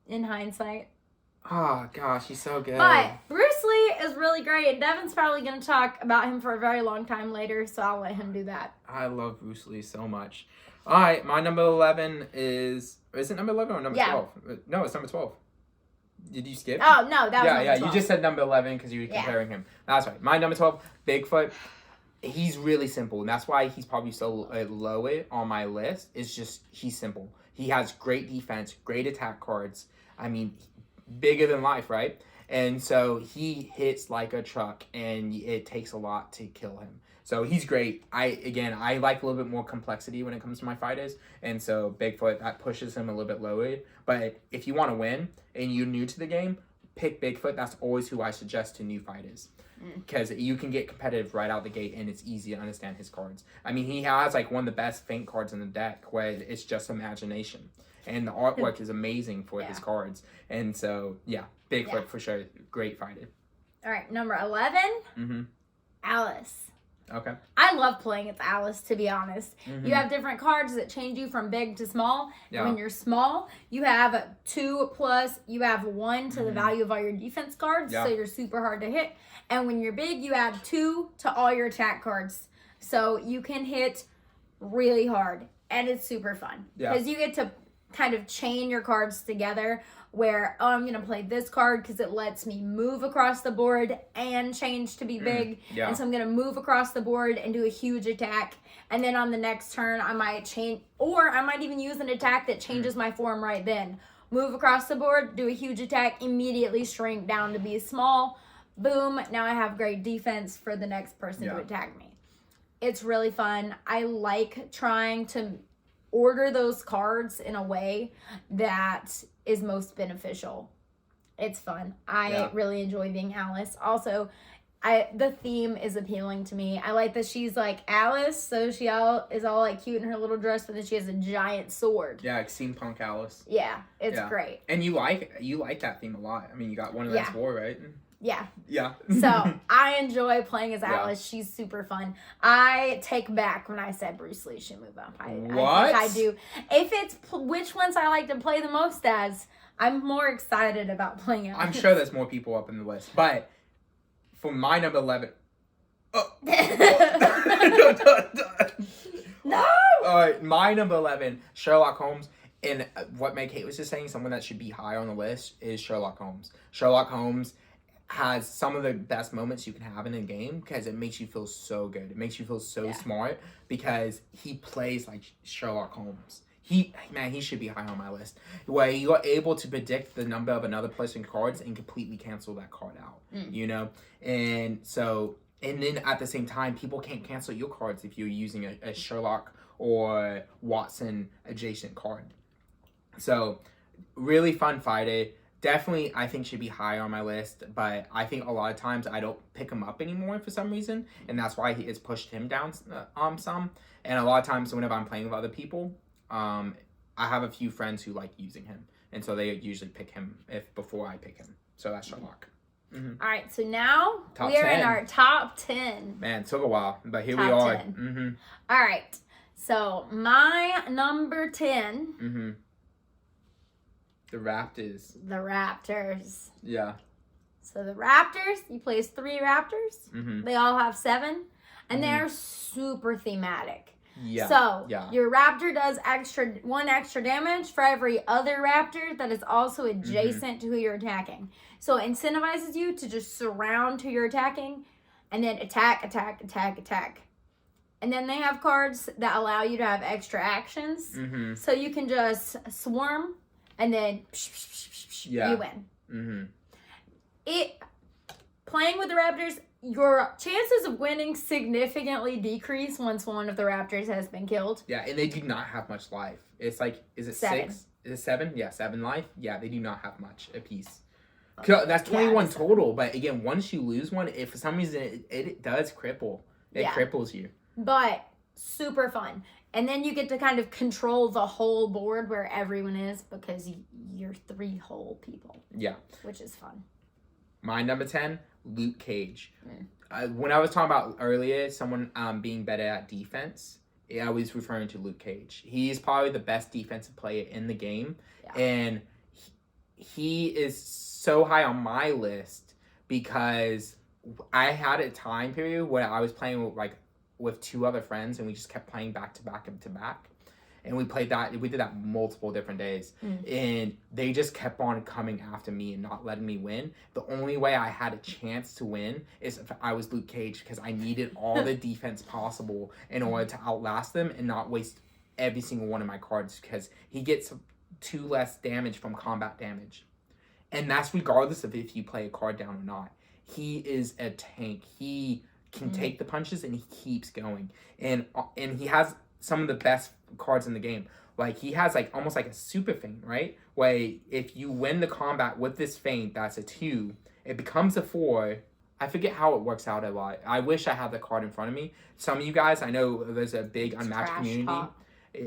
in hindsight. Oh gosh, he's so good. But Bruce Lee is really great, and Devin's probably going to talk about him for a very long time later, so I'll let him do that. I love Bruce Lee so much. All right, my number 11 is it number 11 or number 12? No, it's number 12. Did you skip? Oh, no, that was number 12. You just said number 11 because you were comparing him. That's right. My number 12, Bigfoot. He's really simple, and that's why he's probably so low on my list. It's just he's simple. He has great defense, great attack cards. I mean, bigger than life, right? And so he hits like a truck, and it takes a lot to kill him. So he's great. I like a little bit more complexity when it comes to my fighters, and so Bigfoot, that pushes him a little bit lower. But if you want to win and you're new to the game, pick Bigfoot. That's always who I suggest to new fighters, because you can get competitive right out the gate, and it's easy to understand his cards. I mean, he has like one of the best feint cards in the deck, where it's just imagination. And the artwork is amazing for his cards. And so, Bigfoot for sure. Great fighter. All right, number 11. Mm-hmm. Alice. Okay. I love playing as Alice, to be honest. Mm-hmm. You have different cards that change you from big to small. Yeah. When you're small, you have 2+, you have 1 to the value of all your defense cards, so you're super hard to hit. And when you're big, you add 2 to all your attack cards. So you can hit really hard, and it's super fun. Because you get to kind of chain your cards together where, I'm going to play this card because it lets me move across the board and change to be big. Yeah. And so I'm going to move across the board and do a huge attack. And then on the next turn, I might change, or I might even use an attack that changes my form right then. Move across the board, do a huge attack, immediately shrink down to be small. Boom, now I have great defense for the next person to attack me. It's really fun. I like trying to order those cards in a way that is most beneficial. It's fun. I really enjoy being Alice. Also, the theme is appealing to me. I like that she's like Alice, so she is all like cute in her little dress, but then she has a giant sword. Yeah, like steampunk Alice. Yeah, it's great. And you like that theme a lot. I mean, you got one of that's war, right? Yeah. Yeah. So I enjoy playing as Alice. She's super fun. I take back when I said Bruce Lee should move up. I think I do. If it's which ones I like to play the most as, I'm more excited about playing Alice. I'm sure there's more people up in the list, but for my number 11. Oh. No. All right, my number 11, Sherlock Holmes. And what Meg Kate was just saying, someone that should be high on the list is Sherlock Holmes. Sherlock Holmes has some of the best moments you can have in a game because it makes you feel so good. It makes you feel so smart because he plays like Sherlock Holmes. He should be high on my list. Where you're able to predict the number of another person's cards and completely cancel that card out. You know? And so, and then at the same time, people can't cancel your cards if you're using a Sherlock or Watson adjacent card. So, really fun fighter. Definitely, I think should be high on my list, but I think a lot of times I don't pick him up anymore for some reason, and that's why it's pushed him down some. And a lot of times, whenever I'm playing with other people, I have a few friends who like using him, and so they usually pick him before I pick him. So that's Sherlock. Mm-hmm. All right, so now we are 10. in our top 10. Man, it took a while, but here top we are. 10. Mm-hmm. All right, so my number 10. Mm-hmm. The Raptors. The Raptors. Yeah. So the Raptors, you place 3 Raptors. Mm-hmm. They all have 7. And Mhm. they're super thematic. Yeah. So Yeah. your Raptor does 1 extra damage for every other Raptor that is also adjacent to who you're attacking. So it incentivizes you to just surround who you're attacking and then attack. And then they have cards that allow you to have extra actions. Mm-hmm. So you can just swarm and then you win. Mm-hmm. Playing with the Raptors, your chances of winning significantly decrease once one of the Raptors has been killed. Yeah, and they do not have much life. It's like, is it 7. 6? Is it 7? Yeah, 7 life. Yeah, they do not have much apiece. That's 21 total, but again, once you lose one, if for some reason it does cripple. It cripples you. But super fun. And then you get to kind of control the whole board where everyone is because you're 3 whole people. Yeah. Which is fun. My number 10, Luke Cage. When I was talking about earlier, someone being better at defense, I was referring to Luke Cage. He's probably the best defensive player in the game. Yeah. And he is so high on my list because I had a time period where I was playing with 2 other friends and we just kept playing back to back. And we did that multiple different days. And they just kept on coming after me and not letting me win. The only way I had a chance to win is if I was Luke Cage because I needed all the defense possible in order to outlast them and not waste every single one of my cards because he gets 2 less damage from combat damage. And that's regardless of if you play a card down or not. He is a tank. He can take the punches and he keeps going. And he has some of the best cards in the game. Like he has almost like a super feint, right? Where if you win the combat with this feint, that's a 2. It becomes a 4. I forget how it works out a lot. I wish I had the card in front of me. Some of you guys, I know there's a big Unmatched community.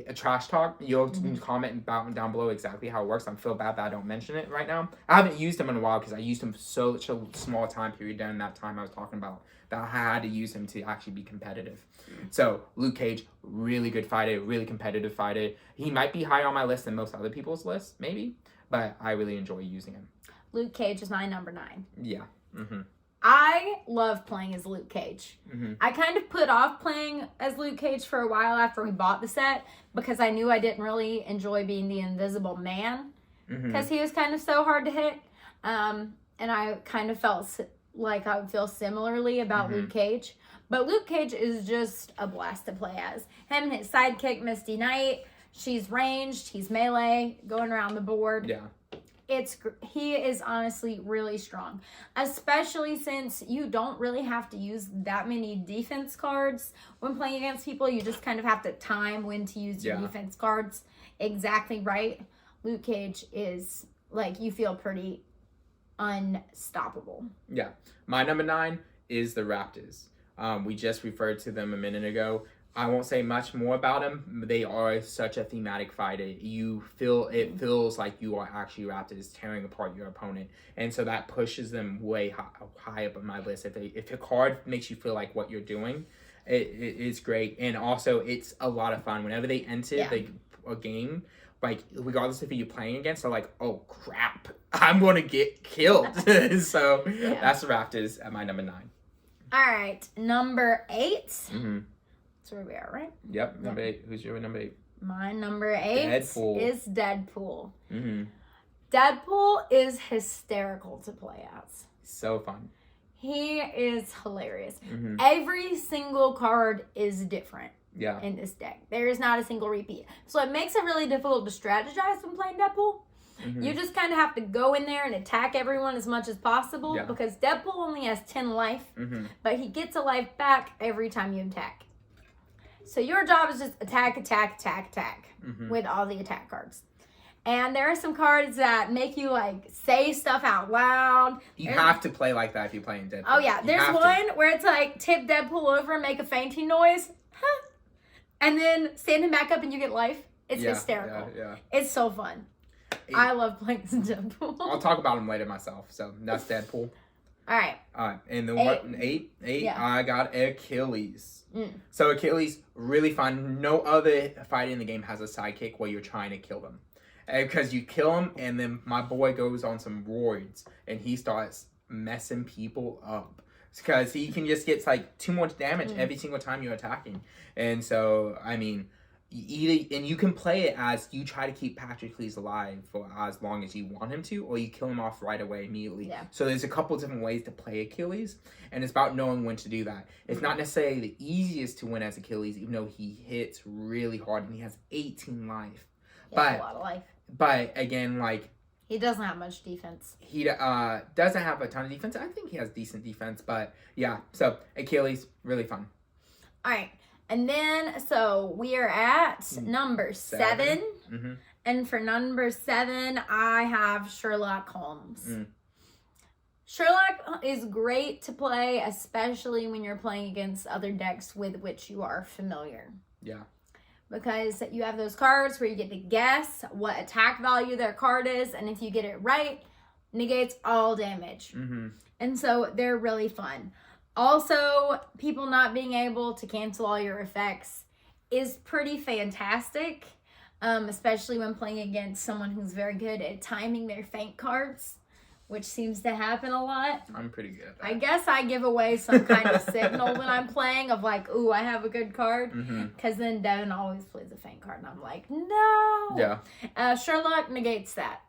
A trash talk. You'll comment about down below exactly how it works. I feel bad that I don't mention it right now. I haven't used them in a while because I used them such a small time period during that time I was talking about that I had to use him to actually be competitive. So Luke Cage, really good fighter, really competitive fighter. He might be higher on my list than most other people's lists, maybe, but I really enjoy using him. Luke Cage is my number 9. Yeah. Mm-hmm. I love playing as Luke Cage. I kind of put off playing as Luke Cage for a while after we bought the set because I knew I didn't really enjoy being the Invisible Man because he was kind of so hard to hit. And I kind of felt like I would feel similarly about Luke Cage. But Luke Cage is just a blast to play as. Him and his sidekick, Misty Knight. She's ranged. He's melee, going around the board. Yeah. He is honestly really strong, especially since you don't really have to use that many defense cards when playing against people. You just kind of have to time when to use your defense cards exactly right. Luke Cage is you feel pretty unstoppable. Yeah. My number 9 is the Raptors. We just referred to them a minute ago. I won't say much more about them. They are such a thematic fighter. It feels like you are actually Raptors tearing apart your opponent, and so that pushes them way high up on my list. If a card makes you feel like what you're doing, it is great, and also it's a lot of fun. Whenever they enter a game, regardless of who you're playing against, they're like, "Oh crap, I'm going to get killed." So that's the Raptors at my number 9. All right, number 8. That's where we are, right? Yep, number 8. Who's your number 8? My number 8 is Deadpool. Mm-hmm. Deadpool is hysterical to play as. So fun. He is hilarious. Every single card is different in this deck. There is not a single repeat. So it makes it really difficult to strategize when playing Deadpool. You just kind of have to go in there and attack everyone as much as possible because Deadpool only has 10 life, but he gets a life back every time you attack. So your job is just attack with all the attack cards. And there are some cards that make you say stuff out loud. You have to play like that if you're playing Deadpool. Oh yeah, there's one where it's tip Deadpool over and make a fainting noise. And then stand him back up and you get life. It's hysterical. Yeah. It's so fun. I love playing Deadpool. I'll talk about him later myself. So that's Deadpool. All right. And then 8? I got Achilles. So Achilles, really fun. No other fighter in the game has a sidekick where you're trying to kill them. Because you kill him, and then my boy goes on some roids, and he starts messing people up. Because he can just get like too much damage every single time you're attacking. And so, I mean, you can play it as you try to keep Patroclus alive for as long as you want him to, or you kill him off right away immediately. Yeah. So there's a couple different ways to play Achilles, and it's about knowing when to do that. It's not necessarily the easiest to win as Achilles, even though he hits really hard and he has 18 life. Yeah, a lot of life. But again, like, he doesn't have much defense. He doesn't have a ton of defense. I think he has decent defense, but yeah. So Achilles, really fun. All right, and then so we are at number 7. Mm-hmm. And for number 7, I have Sherlock Holmes. Sherlock is great to play, especially when you're playing against other decks with which you are familiar. Yeah. Because you have those cards where you get to guess what attack value their card is, and if you get it right, negates all damage. Mm-hmm. And so they're really fun. Also, people not being able to cancel all your effects is pretty fantastic, especially when playing against someone who's very good at timing their feint cards, which seems to happen a lot. I'm pretty good at that. I guess I give away some kind of signal when I'm playing of like, ooh, I have a good card. Because then Devin always plays a feint card. And I'm like, no. Yeah. Sherlock negates that.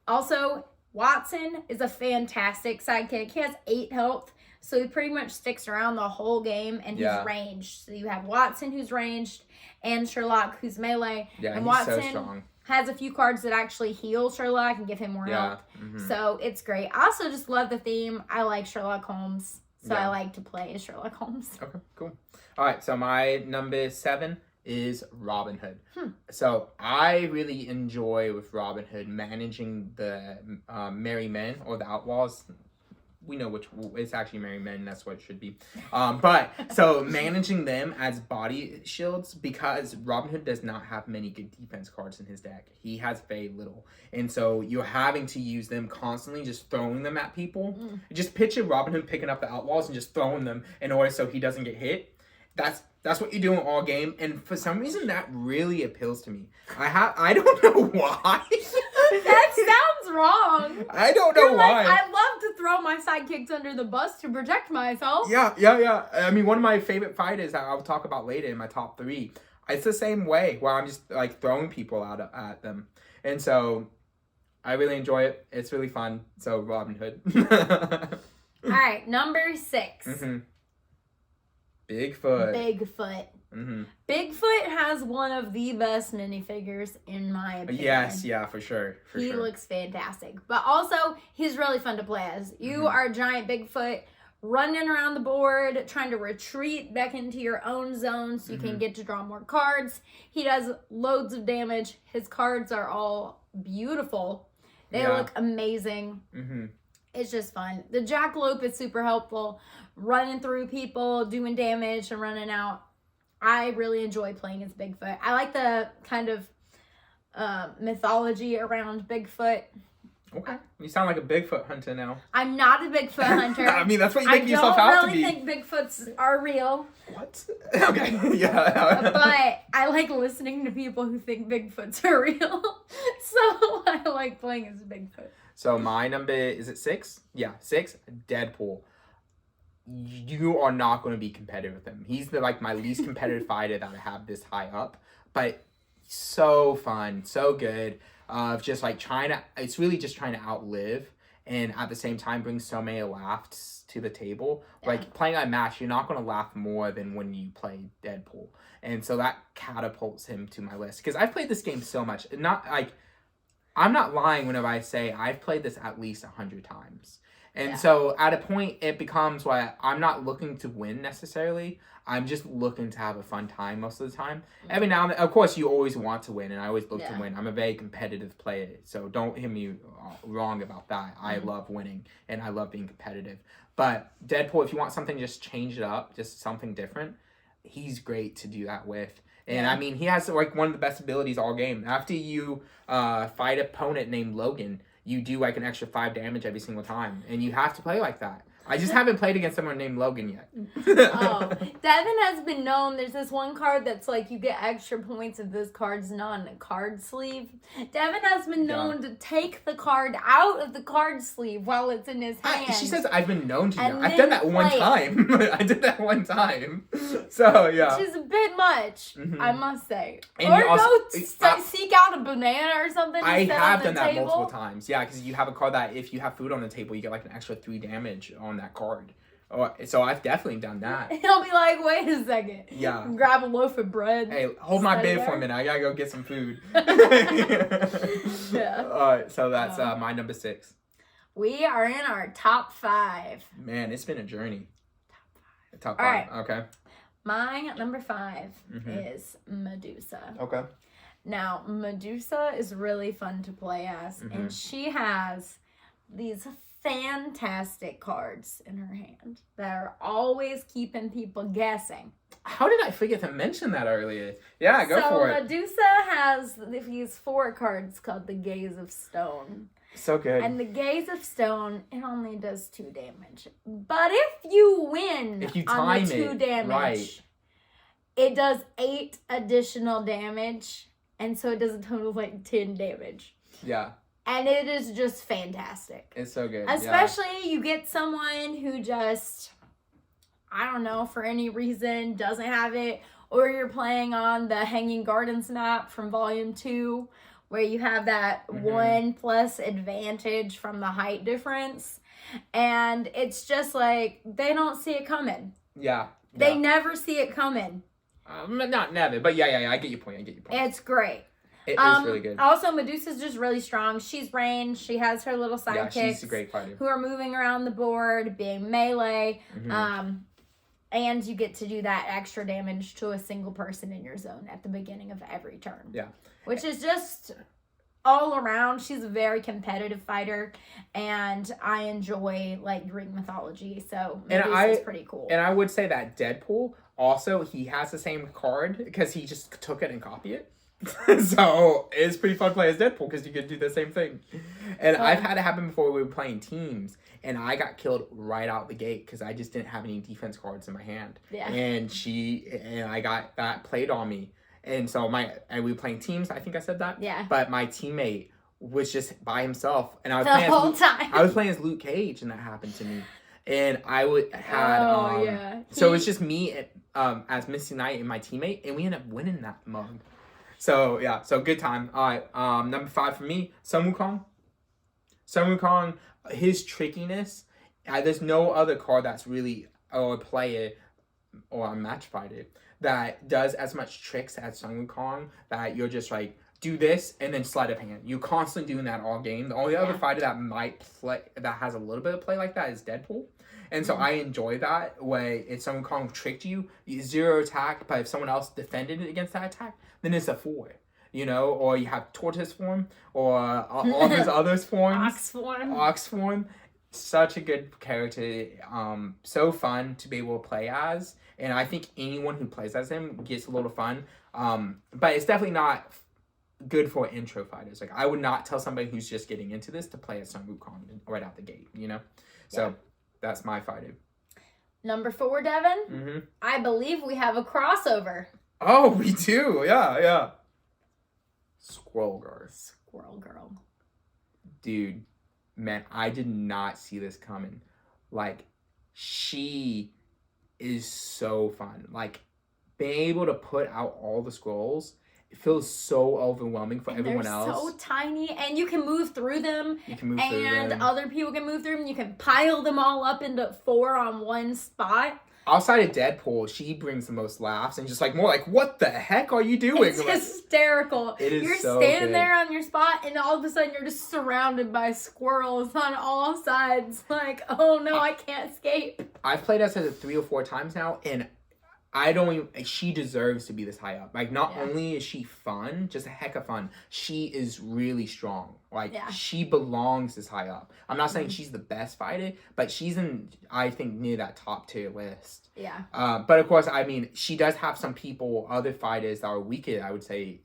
Also, Watson is a fantastic sidekick. He has 8 health. So he pretty much sticks around the whole game, and he's ranged. So you have Watson, who's ranged, and Sherlock, who's melee. Yeah, and he's Watson so strong. Has a few cards that actually heal Sherlock and give him more health. So it's great. I also just love the theme. I like Sherlock Holmes, so I like to play as Sherlock Holmes. Okay, cool. All right, so my number 7 is Robin Hood. So I really enjoy with Robin Hood managing the merry men or the outlaws. We know which, it's actually merry men, that's what it should be. But so managing them as body shields, because Robin Hood does not have many good defense cards in his deck. He has very little. And so you're having to use them constantly, just throwing them at people. Just picture Robin Hood picking up the outlaws and just throwing them in order so he doesn't get hit. That's what you're doing all game, and for some reason that really appeals to me. I don't know why. That sounds wrong. I don't know why. I love to throw my sidekicks under the bus to protect myself. Yeah. I mean, one of my favorite fighters that I'll talk about later in my top 3. It's the same way where I'm just like throwing people out at them, and so I really enjoy it. It's really fun. So Robin Hood. All right, number 6. Bigfoot. Bigfoot has one of the best minifigures in my opinion. Yes, yeah, for sure. He looks fantastic. But also, he's really fun to play as. You are a giant Bigfoot running around the board, trying to retreat back into your own zone so you can get to draw more cards. He does loads of damage. His cards are all beautiful. They look amazing. It's just fun. The jackalope is super helpful. Running through people, doing damage, and running out. I really enjoy playing as Bigfoot. I like the kind of mythology around Bigfoot. Okay. You sound like a Bigfoot hunter now. I'm not a Bigfoot hunter. I mean, that's what you make yourself out to be. I don't really think Bigfoots are real. What? Okay, yeah. But I like listening to people who think Bigfoots are real. So I like playing as Bigfoot. So my number, is it 6? Yeah, 6, Deadpool. You are not going to be competitive with him. He's my least competitive fighter that I have this high up. But so fun, so good. Just like it's really just trying to outlive and at the same time bring so many laughs to the table. Yeah. Like playing Unmatched, you're not going to laugh more than when you play Deadpool. And so that catapults him to my list. Because I've played this game so much. I'm not lying whenever I say I've played this at least 100 times. And so at a point, it becomes why I'm not looking to win necessarily. I'm just looking to have a fun time most of the time. Every now and then, of course, you always want to win, and I always look to win. I'm a very competitive player, so don't hear me wrong about that. I love winning, and I love being competitive. But Deadpool, if you want something, just change it up, just something different, he's great to do that with. And I mean, he has one of the best abilities all game. After you fight an opponent named Logan, you do an extra 5 damage every single time. And you have to play like that. I just haven't played against someone named Logan yet. Oh, Devin has been known. There's this one card that's like you get extra points if this card's not in a card sleeve. Devin has been known to take the card out of the card sleeve while it's in his hand. She says I've been known to do that. I've done that one time. I did that one time. So, yeah. Which is a bit much, I must say. And or go seek out a banana or something. I have done that multiple times. Yeah, because you have a card that if you have food on the table, you get like an extra 3 damage on that card. Oh, so I've definitely done that. He'll be like, wait a second. Yeah. Grab a loaf of bread. Hey, hold my bid for a minute. I gotta go get some food. Yeah. Alright, so that's my number 6. We are in our top 5. Man, it's been a journey. Top 5. All right. Okay. My number 5 is Medusa. Okay. Now, Medusa is really fun to play as, and she has these fantastic cards in her hand that are always keeping people guessing. How did I forget to mention that earlier? Yeah, go for it. So Medusa has these 4 cards called the Gaze of Stone. So good. And the Gaze of Stone, it only does 2 damage. But if you win on the 2 damage, right, it does 8 additional damage. And so it does a total of like 10 damage. Yeah. And it is just fantastic. It's so good. Especially you get someone who just, I don't know, for any reason doesn't have it. Or you're playing on the Hanging Gardens map from Volume 2, where you have that 1+ advantage from the height difference. And it's just like, they don't see it coming. Yeah. They never see it coming. Not never, but yeah, I get your point. It's great. It is really good. Also, Medusa's just really strong. She's ranged. She has her little sidekicks. Yeah, she's a great fighter. Who are moving around the board, being melee. And you get to do that extra damage to a single person in your zone at the beginning of every turn. Yeah. Which is just all around. She's a very competitive fighter, and I enjoy like Greek mythology. So Medusa's pretty cool. And I would say that Deadpool also, he has the same card because he just took it and copied it. So it's pretty fun to play as Deadpool because you can do the same thing. And I've had it happen before. We were playing teams and I got killed right out the gate because I just didn't have any defense cards in my hand. Yeah. And I got that played on me. And so we were playing teams. I think I said that. Yeah. But my teammate was just by himself, and I was playing as Luke Cage, and that happened to me. And I had so it's just me as Misty Knight and my teammate, and we ended up winning that mug. So yeah, so good time. All right, number 5 for me, Sun Wukong. Sun Wukong, his trickiness. There's no other card that's really a player or a match fighter that does as much tricks as Sun Wukong. That you're just like, do this and then sleight of hand. You're constantly doing that all game. The only other fighter that might play that has a little bit of play like that is Deadpool. And so I enjoy that way. If someone tricked you, 0 attack, but if someone else defended it against that attack, then it's a 4. You know, or you have tortoise form, or all those other forms. Ox form. Such a good character. So fun to be able to play as. And I think anyone who plays as him gets a little fun. But it's definitely not good for intro fighters. Like, I would not tell somebody who's just getting into this to play as Sun Wukong right out the gate, you know? So that's my fighter. Number 4, Devin. I believe we have a crossover. Oh, we do. Yeah. Squirrel Girl. Dude, man, I did not see this coming. Like, she is so fun. Like, being able to put out all the scrolls, it feels so overwhelming for everyone else. They're so tiny, and you can move through them. And other people can move through them. You can pile them all up into 4 on one spot. Outside of Deadpool, she brings the most laughs and just like more like, what the heck are you doing? It's hysterical. It is You're so standing good. there on your spot, and all of a sudden you're just surrounded by squirrels on all sides. Like, oh no, I can't escape. I've played as 3 or 4 times now, and she deserves to be this high up. Like, not only is she fun, just a heck of fun, she is really strong. Like, she belongs this high up. I'm not saying she's the best fighter, but she's in, I think, near that top tier list. Yeah. But of course, I mean, she does have some other fighters that are weaker, I would say,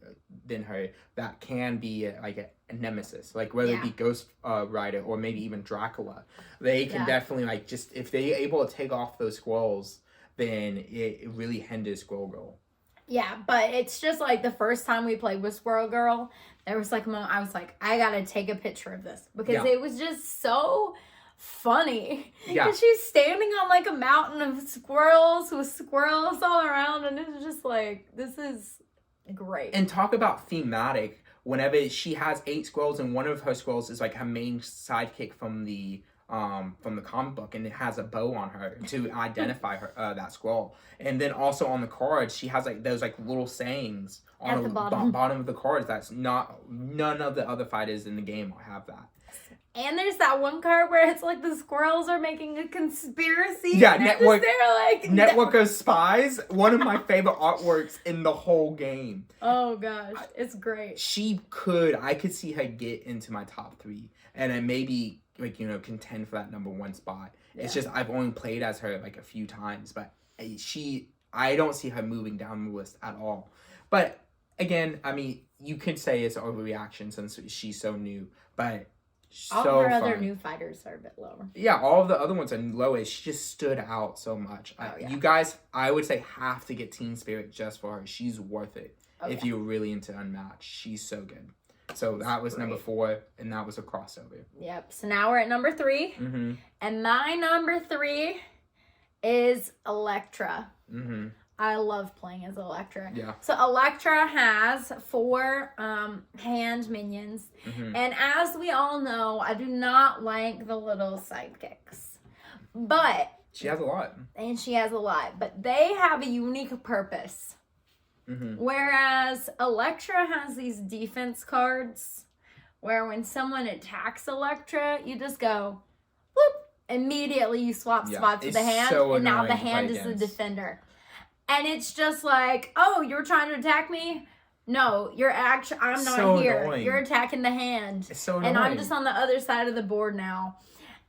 than her that can be like a nemesis, like whether it be Ghost Rider or maybe even Dracula. They can definitely like just if they're able to take off those squirrels, then it really hinders Squirrel Girl. Yeah, but it's just like the first time we played with Squirrel Girl, there was like a moment I was like, I gotta take a picture of this because it was just so funny. Yeah. And she's standing on like a mountain of squirrels with squirrels all around, and it's just like, this is great. And talk about thematic. Whenever she has 8 squirrels and one of her squirrels is like her main sidekick from the comic book, and it has a bow on her to identify her that squirrel. And then also on the cards, she has like those like little sayings on the bottom of the cards. That's none of the other fighters in the game have that. And there's that one card where it's like the squirrels are making a conspiracy. Yeah, Network of Spies. One of my favorite artworks in the whole game. Oh gosh, it's great. I could see her get into my top 3, and then maybe like contend for that number 1 spot. Yeah. It's just I've only played as her like a few times, but I don't see her moving down the list at all. But again, I mean, you could say it's overreaction since she's so new, but. All of her other new fighters are a bit lower. Yeah, all of the other ones are lower. She just stood out so much. You guys, I would say, have to get Teen Spirit just for her. She's worth it if you're really into Unmatched. She's so good. So that was number 4, and that was a crossover. Yep. So now we're at number 3. Mm-hmm. And my number 3 is Electra. Mm-hmm. I love playing as Electra. Yeah. So Electra has 4 hand minions. Mm-hmm. And as we all know, I do not like the little sidekicks. But... She has a lot. And she has a lot. But they have a unique purpose. Mm-hmm. Whereas Electra has these defense cards where when someone attacks Electra, you just go, whoop, immediately you swap spots with the hand. So and now the hand is the defender. And it's just like, oh, you're trying to attack me? No, I'm not so here. Annoying. You're attacking the hand. It's so annoying. And I'm just on the other side of the board now.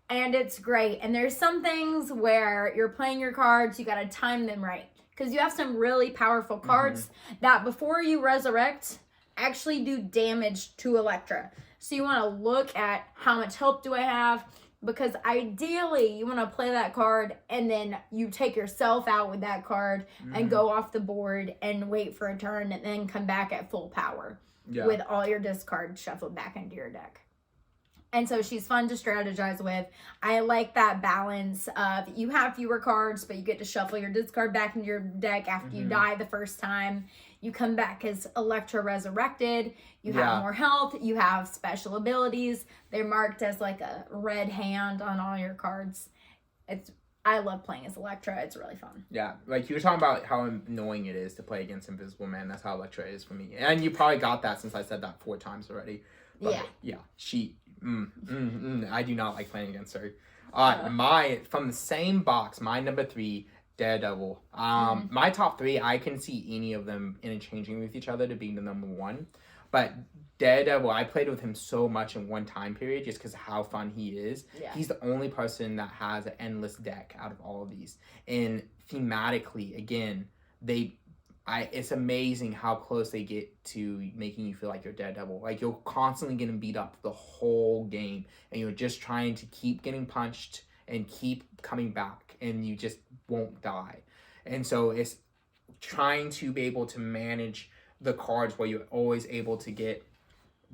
And it's great. And there's some things where you're playing your cards, you got to time them right. Because you have some really powerful cards that before you resurrect, actually do damage to Electra. So you want to look at how much health do I have? Because ideally, you want to play that card and then you take yourself out with that card and go off the board and wait for a turn and then come back at full power with all your discards shuffled back into your deck. And so she's fun to strategize with. I like that balance of you have fewer cards, but you get to shuffle your discard back into your deck after you die the first time. You come back as Electra Resurrected. You have more health. You have special abilities. They're marked as like a red hand on all your cards. I love playing as Electra. It's really fun. Yeah, like you were talking about how annoying it is to play against Invisible Man. That's how Electra is for me. And you probably got that since I said that 4 times already. But yeah, she... I do not like playing against her. From the same box, my number 3, Daredevil. My top 3, I can see any of them interchanging with each other to be the number 1. But Daredevil, I played with him so much in one time period just because of how fun he is. Yeah. He's the only person that has an endless deck out of all of these. And thematically, again, it's amazing how close they get to making you feel like you're Daredevil. Like, you're constantly getting beat up the whole game, and you're just trying to keep getting punched and keep coming back, and you just won't die. And so it's trying to be able to manage the cards where you're always able to get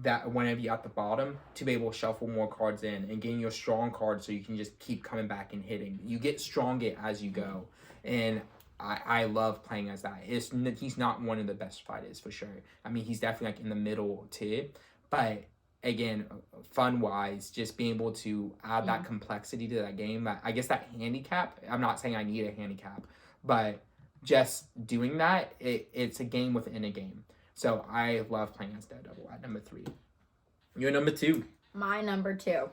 that whenever you're at the bottom, to be able to shuffle more cards in and getting your strong cards so you can just keep coming back and hitting. You get stronger as you go. And I love playing as that. He's not one of the best fighters for sure. I mean, he's definitely like in the middle tier. But again, fun-wise, just being able to add that complexity to that game. I guess that handicap, I'm not saying I need a handicap, but just doing that, it's a game within a game. So I love playing as Daredevil at number 3. You're number 2. My number 2.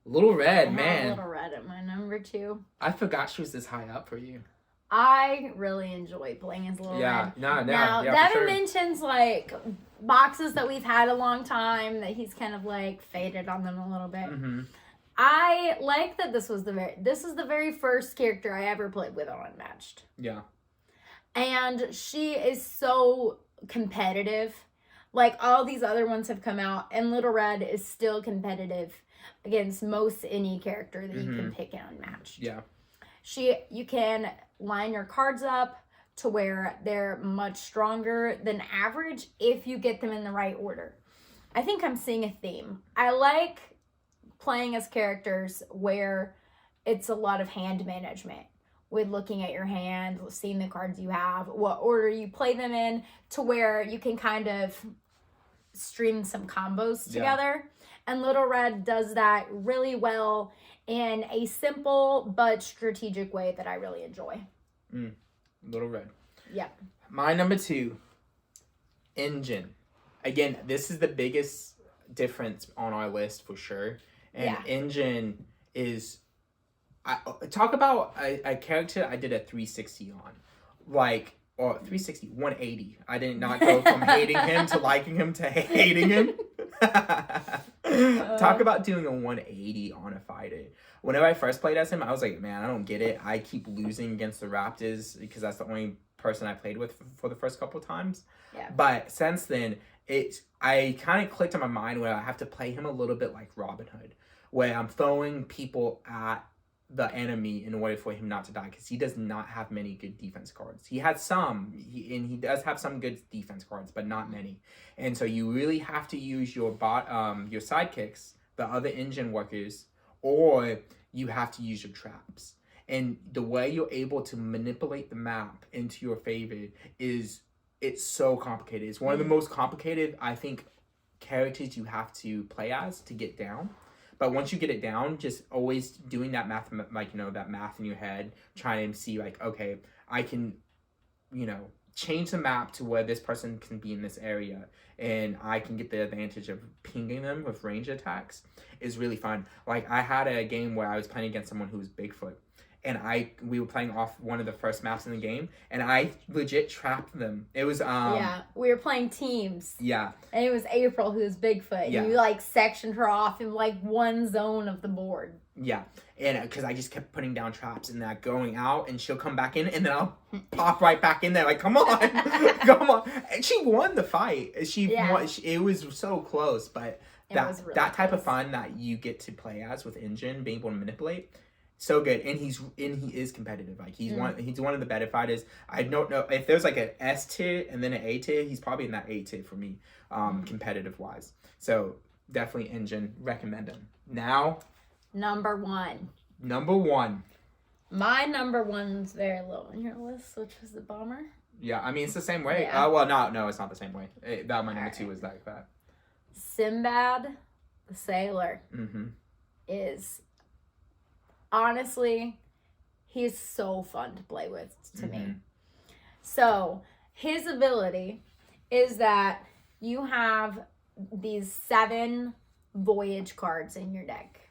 Little Red, man. Little Red at my number 2. I forgot she was this high up for you. I really enjoy playing as Little Red. Now, Devin mentions like boxes that we've had a long time that he's kind of like faded on them a little bit. I like that this is the very first character I ever played with on Unmatched. Yeah. And she is so competitive. Like, all these other ones have come out, and Little Red is still competitive against most any character that you can pick in Unmatched. Yeah. You can line your cards up to where they're much stronger than average if you get them in the right order. I think I'm seeing a theme. I like playing as characters where it's a lot of hand management, with looking at your hand, seeing the cards you have, what order you play them in, to where you can kind of string some combos together. And Little Red does that really well in a simple but strategic way that I really enjoy. Little Red. Yep. My number 2, Engine. Again, this is the biggest difference on our list for sure. And Engine is... talk about a character I did a 360 on. Like, or 360, 180. I did not go from hating him to liking him to hating him. Talk about doing a 180 on a fighter. Whenever I first played as him, I was like, man, I don't get it. I keep losing against the Raptors because that's the only person I played with for the first couple times. Yeah. But since then, I kind of clicked in my mind where I have to play him a little bit like Robin Hood, where I'm throwing people at the enemy in order for him not to die, because he does not have many good defense cards. He had some, and he does have some good defense cards, but not many. And so you really have to use your your sidekicks, the other engine workers, or you have to use your traps. And the way you're able to manipulate the map into your favor it's so complicated. It's one of the most complicated, I think, characters you have to play as to get down. But once you get it down, just always doing that math, like, that math in your head, trying to see, like, okay, I can, change the map to where this person can be in this area, and I can get the advantage of pinging them with range attacks, is really fun. Like, I had a game where I was playing against someone who was Bigfoot, and we were playing off one of the first maps in the game, and I legit trapped them. It was we were playing teams. Yeah. And it was April, who's Bigfoot. Yeah. And you sectioned her off in one zone of the board. Yeah. And because I just kept putting down traps and that going out, and she'll come back in, and then I'll pop right back in there. Like, come on, come on. And she won the fight. It was so close, but that type of fun that you get to play as with Engine, being able to manipulate. So good, and he is competitive. Like, he's one of the better fighters. I don't know if there's like an S tier and then an A tier. He's probably in that A tier for me, competitive wise. So definitely Engine, recommend him. Now, number 1. My number 1's very low on your list, which was the Bomber. Yeah, I mean, it's the same way. Yeah. No, it's not the same way. My number 2 was like that. Sinbad, the sailor, is... honestly, he's so fun to play with to me. So, his ability is that you have these 7 voyage cards in your deck.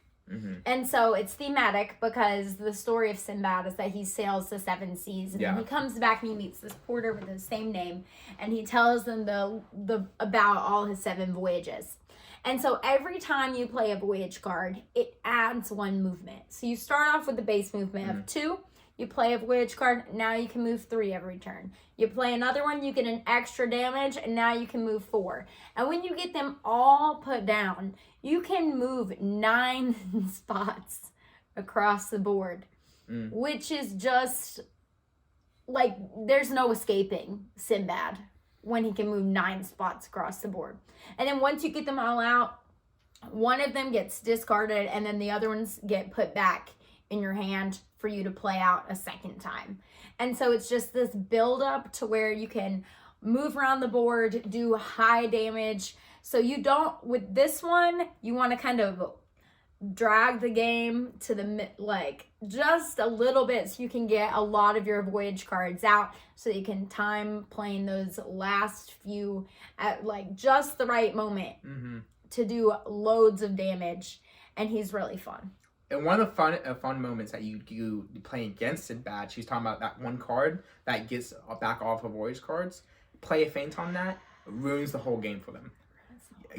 And so it's thematic, because the story of Sinbad is that he sails the 7 seas, and then he comes back and he meets this porter with the same name, and he tells them about all his 7 voyages. And so every time you play a voyage card, it adds 1 movement. So you start off with the base movement of 2. You play a voyage card, now you can move 3 every turn. You play another one, you get an extra damage, and now you can move 4. And when you get them all put down, you can move 9 spots across the board, which is just, there's no escaping Sinbad when he can move 9 spots across the board. And then once you get them all out, one of them gets discarded, and then the other ones get put back in your hand for you to play out a second time. And so it's just this build up to where you can move around the board, do high damage. So you don't, with this one, you want to kind of drag the game to the, just a little bit, so you can get a lot of your voyage cards out, so you can time playing those last few at just the right moment to do loads of damage. And he's really fun. And one of the fun moments that you play against Sinbad, she's talking about that one card that gets back off of voyage cards. Play a feint on that, ruins the whole game for them.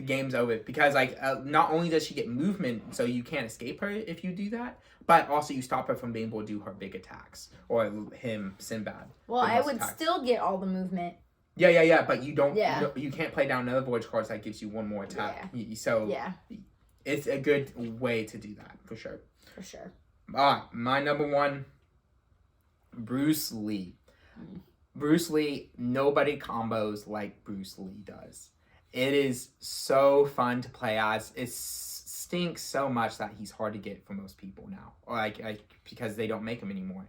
Game's over, because not only does she get movement, so you can't escape her if you do that, but also you stop her from being able to do her big attacks, or him, Sinbad. Well, I would still get all the movement. Yeah. But you don't. Yeah. You can't play down another void cards that gives you one more attack. So it's a good way to do that for sure. For sure. My number one, Bruce Lee. Bruce Lee, nobody combos like Bruce Lee does. It is so fun to play as. It stinks so much that he's hard to get for most people now, or because they don't make him anymore.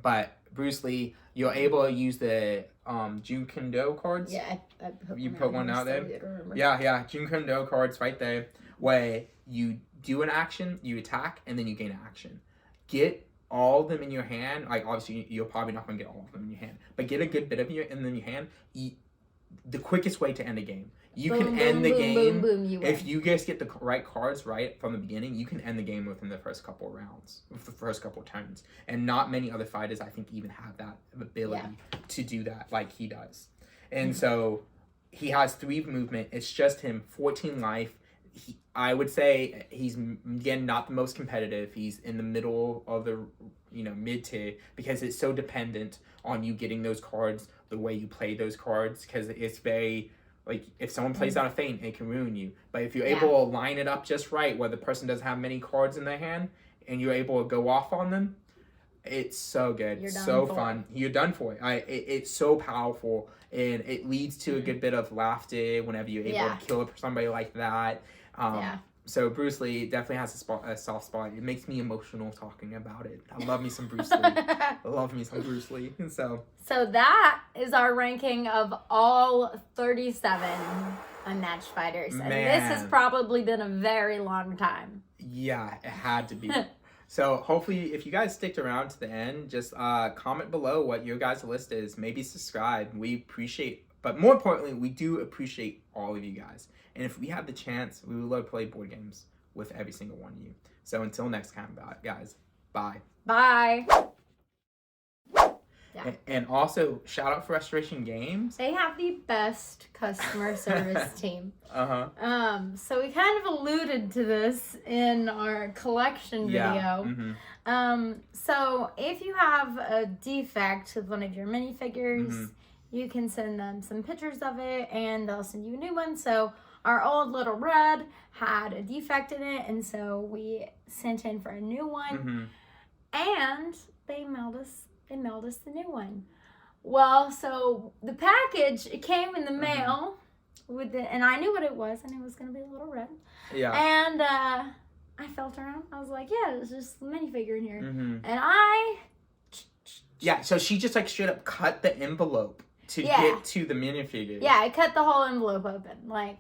But Bruce Lee, you're able to use the Jun Kendo cards. Yeah, you put one out there. Yeah, Jun Kendo cards right there, where you do an action, you attack, and then you gain an action. Get all of them in your hand. Like, obviously, you're probably not going to get all of them in your hand, but get a good bit of them in your hand. The quickest way to end a game. You can end the game if you guys get the right cards right from the beginning. You can end the game within the first couple of rounds, with the first couple of turns. And not many other fighters, I think, even have that ability to do that like he does. And so he has 3 movement. It's just him, 14 life. I would say he's, again, not the most competitive. He's in the middle of the, mid tier, because it's so dependent on you getting those cards the way you play those cards, because it's very, like, if someone plays out a feint, it can ruin you. But if you're able to line it up just right, where the person doesn't have many cards in their hand, and you're able to go off on them, it's so good. You're so fun. You're done for it. It's so powerful, and it leads to a good bit of laughter whenever you're able to kill somebody like that. So Bruce Lee definitely has a soft spot. It makes me emotional talking about it. I love me some Bruce Lee. I love me some Bruce Lee. So that is our ranking of all 37 Unmatched fighters. And this has probably been a very long time. Yeah, it had to be. So hopefully, if you guys sticked around to the end, just comment below what your guys' list is. Maybe subscribe. We appreciate, but more importantly, we do appreciate all of you guys. And if we have the chance, we would love to play board games with every single one of you. So until next time, guys, bye. Bye. Yeah. And also, shout out for Restoration Games. They have the best customer service team. So we kind of alluded to this in our collection video. So if you have a defect with one of your minifigures, you can send them some pictures of it, and they'll send you a new one. So our old Little Red had a defect in it, and so we sent in for a new one. And they mailed us the new one. Well, so the package, it came in the mail and I knew what it was, and it was gonna be a Little Red. Yeah. And I felt around. I was like, yeah, there's just a minifigure in here. And yeah, so she just like straight up cut the envelope to get to the minifigure. Yeah, I cut the whole envelope open. Like,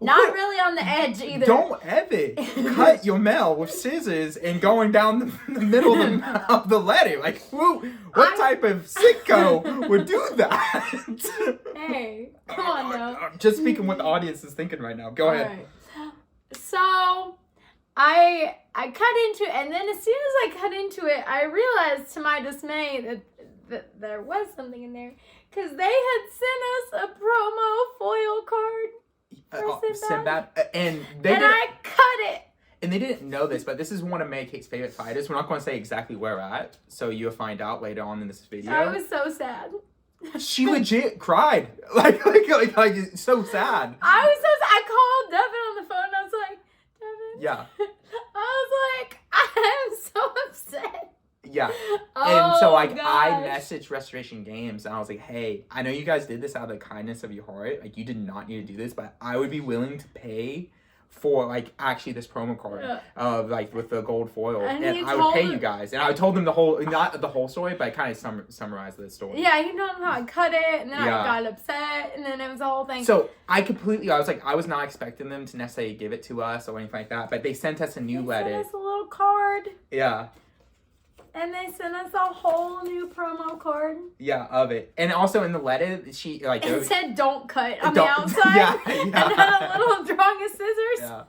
not really on the edge either. Don't ever cut your mail with scissors and going down the middle of the letter. Like, what type of sicko would do that? Hey, come on now. Just speaking what the audience is thinking right now. Go ahead. Right. So, I cut into it, and then as soon as I cut into it, I realized to my dismay that there was something in there, because they had sent us a promo foil card. Sinbad. And I cut it. And they didn't know this, but this is one of Mary Kate's favorite fighters. We're not going to say exactly where we're at, so you'll find out later on in this video. I was so sad. She legit cried. Like it's so sad. I was so sad. I called Devin on the phone, and I was like, Devin. Yeah. I was like, I am so upset. Yeah. And so, like, gosh. I messaged Restoration Games, and I was like, hey, I know you guys did this out of the kindness of your heart. Like, you did not need to do this, but I would be willing to pay for, like, actually this promo card of, like, with the gold foil. And I would pay you guys. And I told them not the whole story, but I kind of summarized the story. Yeah, you know how I cut it, and then I got upset, and then it was the whole thing. So, I was not expecting them to necessarily give it to us or anything like that, but they sent us a new letter. They sent us a little card. Yeah. And they sent us a whole new promo card. Yeah, of it. And also in the letter, she like it said "Don't cut" on the outside. Yeah. And then a little drawing of scissors. Yeah.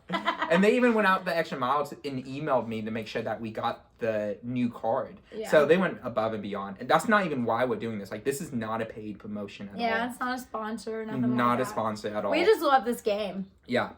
And they even went out the extra mile and emailed me to make sure that we got the new card. Yeah. So they went above and beyond. And that's not even why we're doing this. Like, this is not a paid promotion at all. Yeah, it's not a sponsor or nothing like that. Not a sponsor at all. We just love this game. Yeah.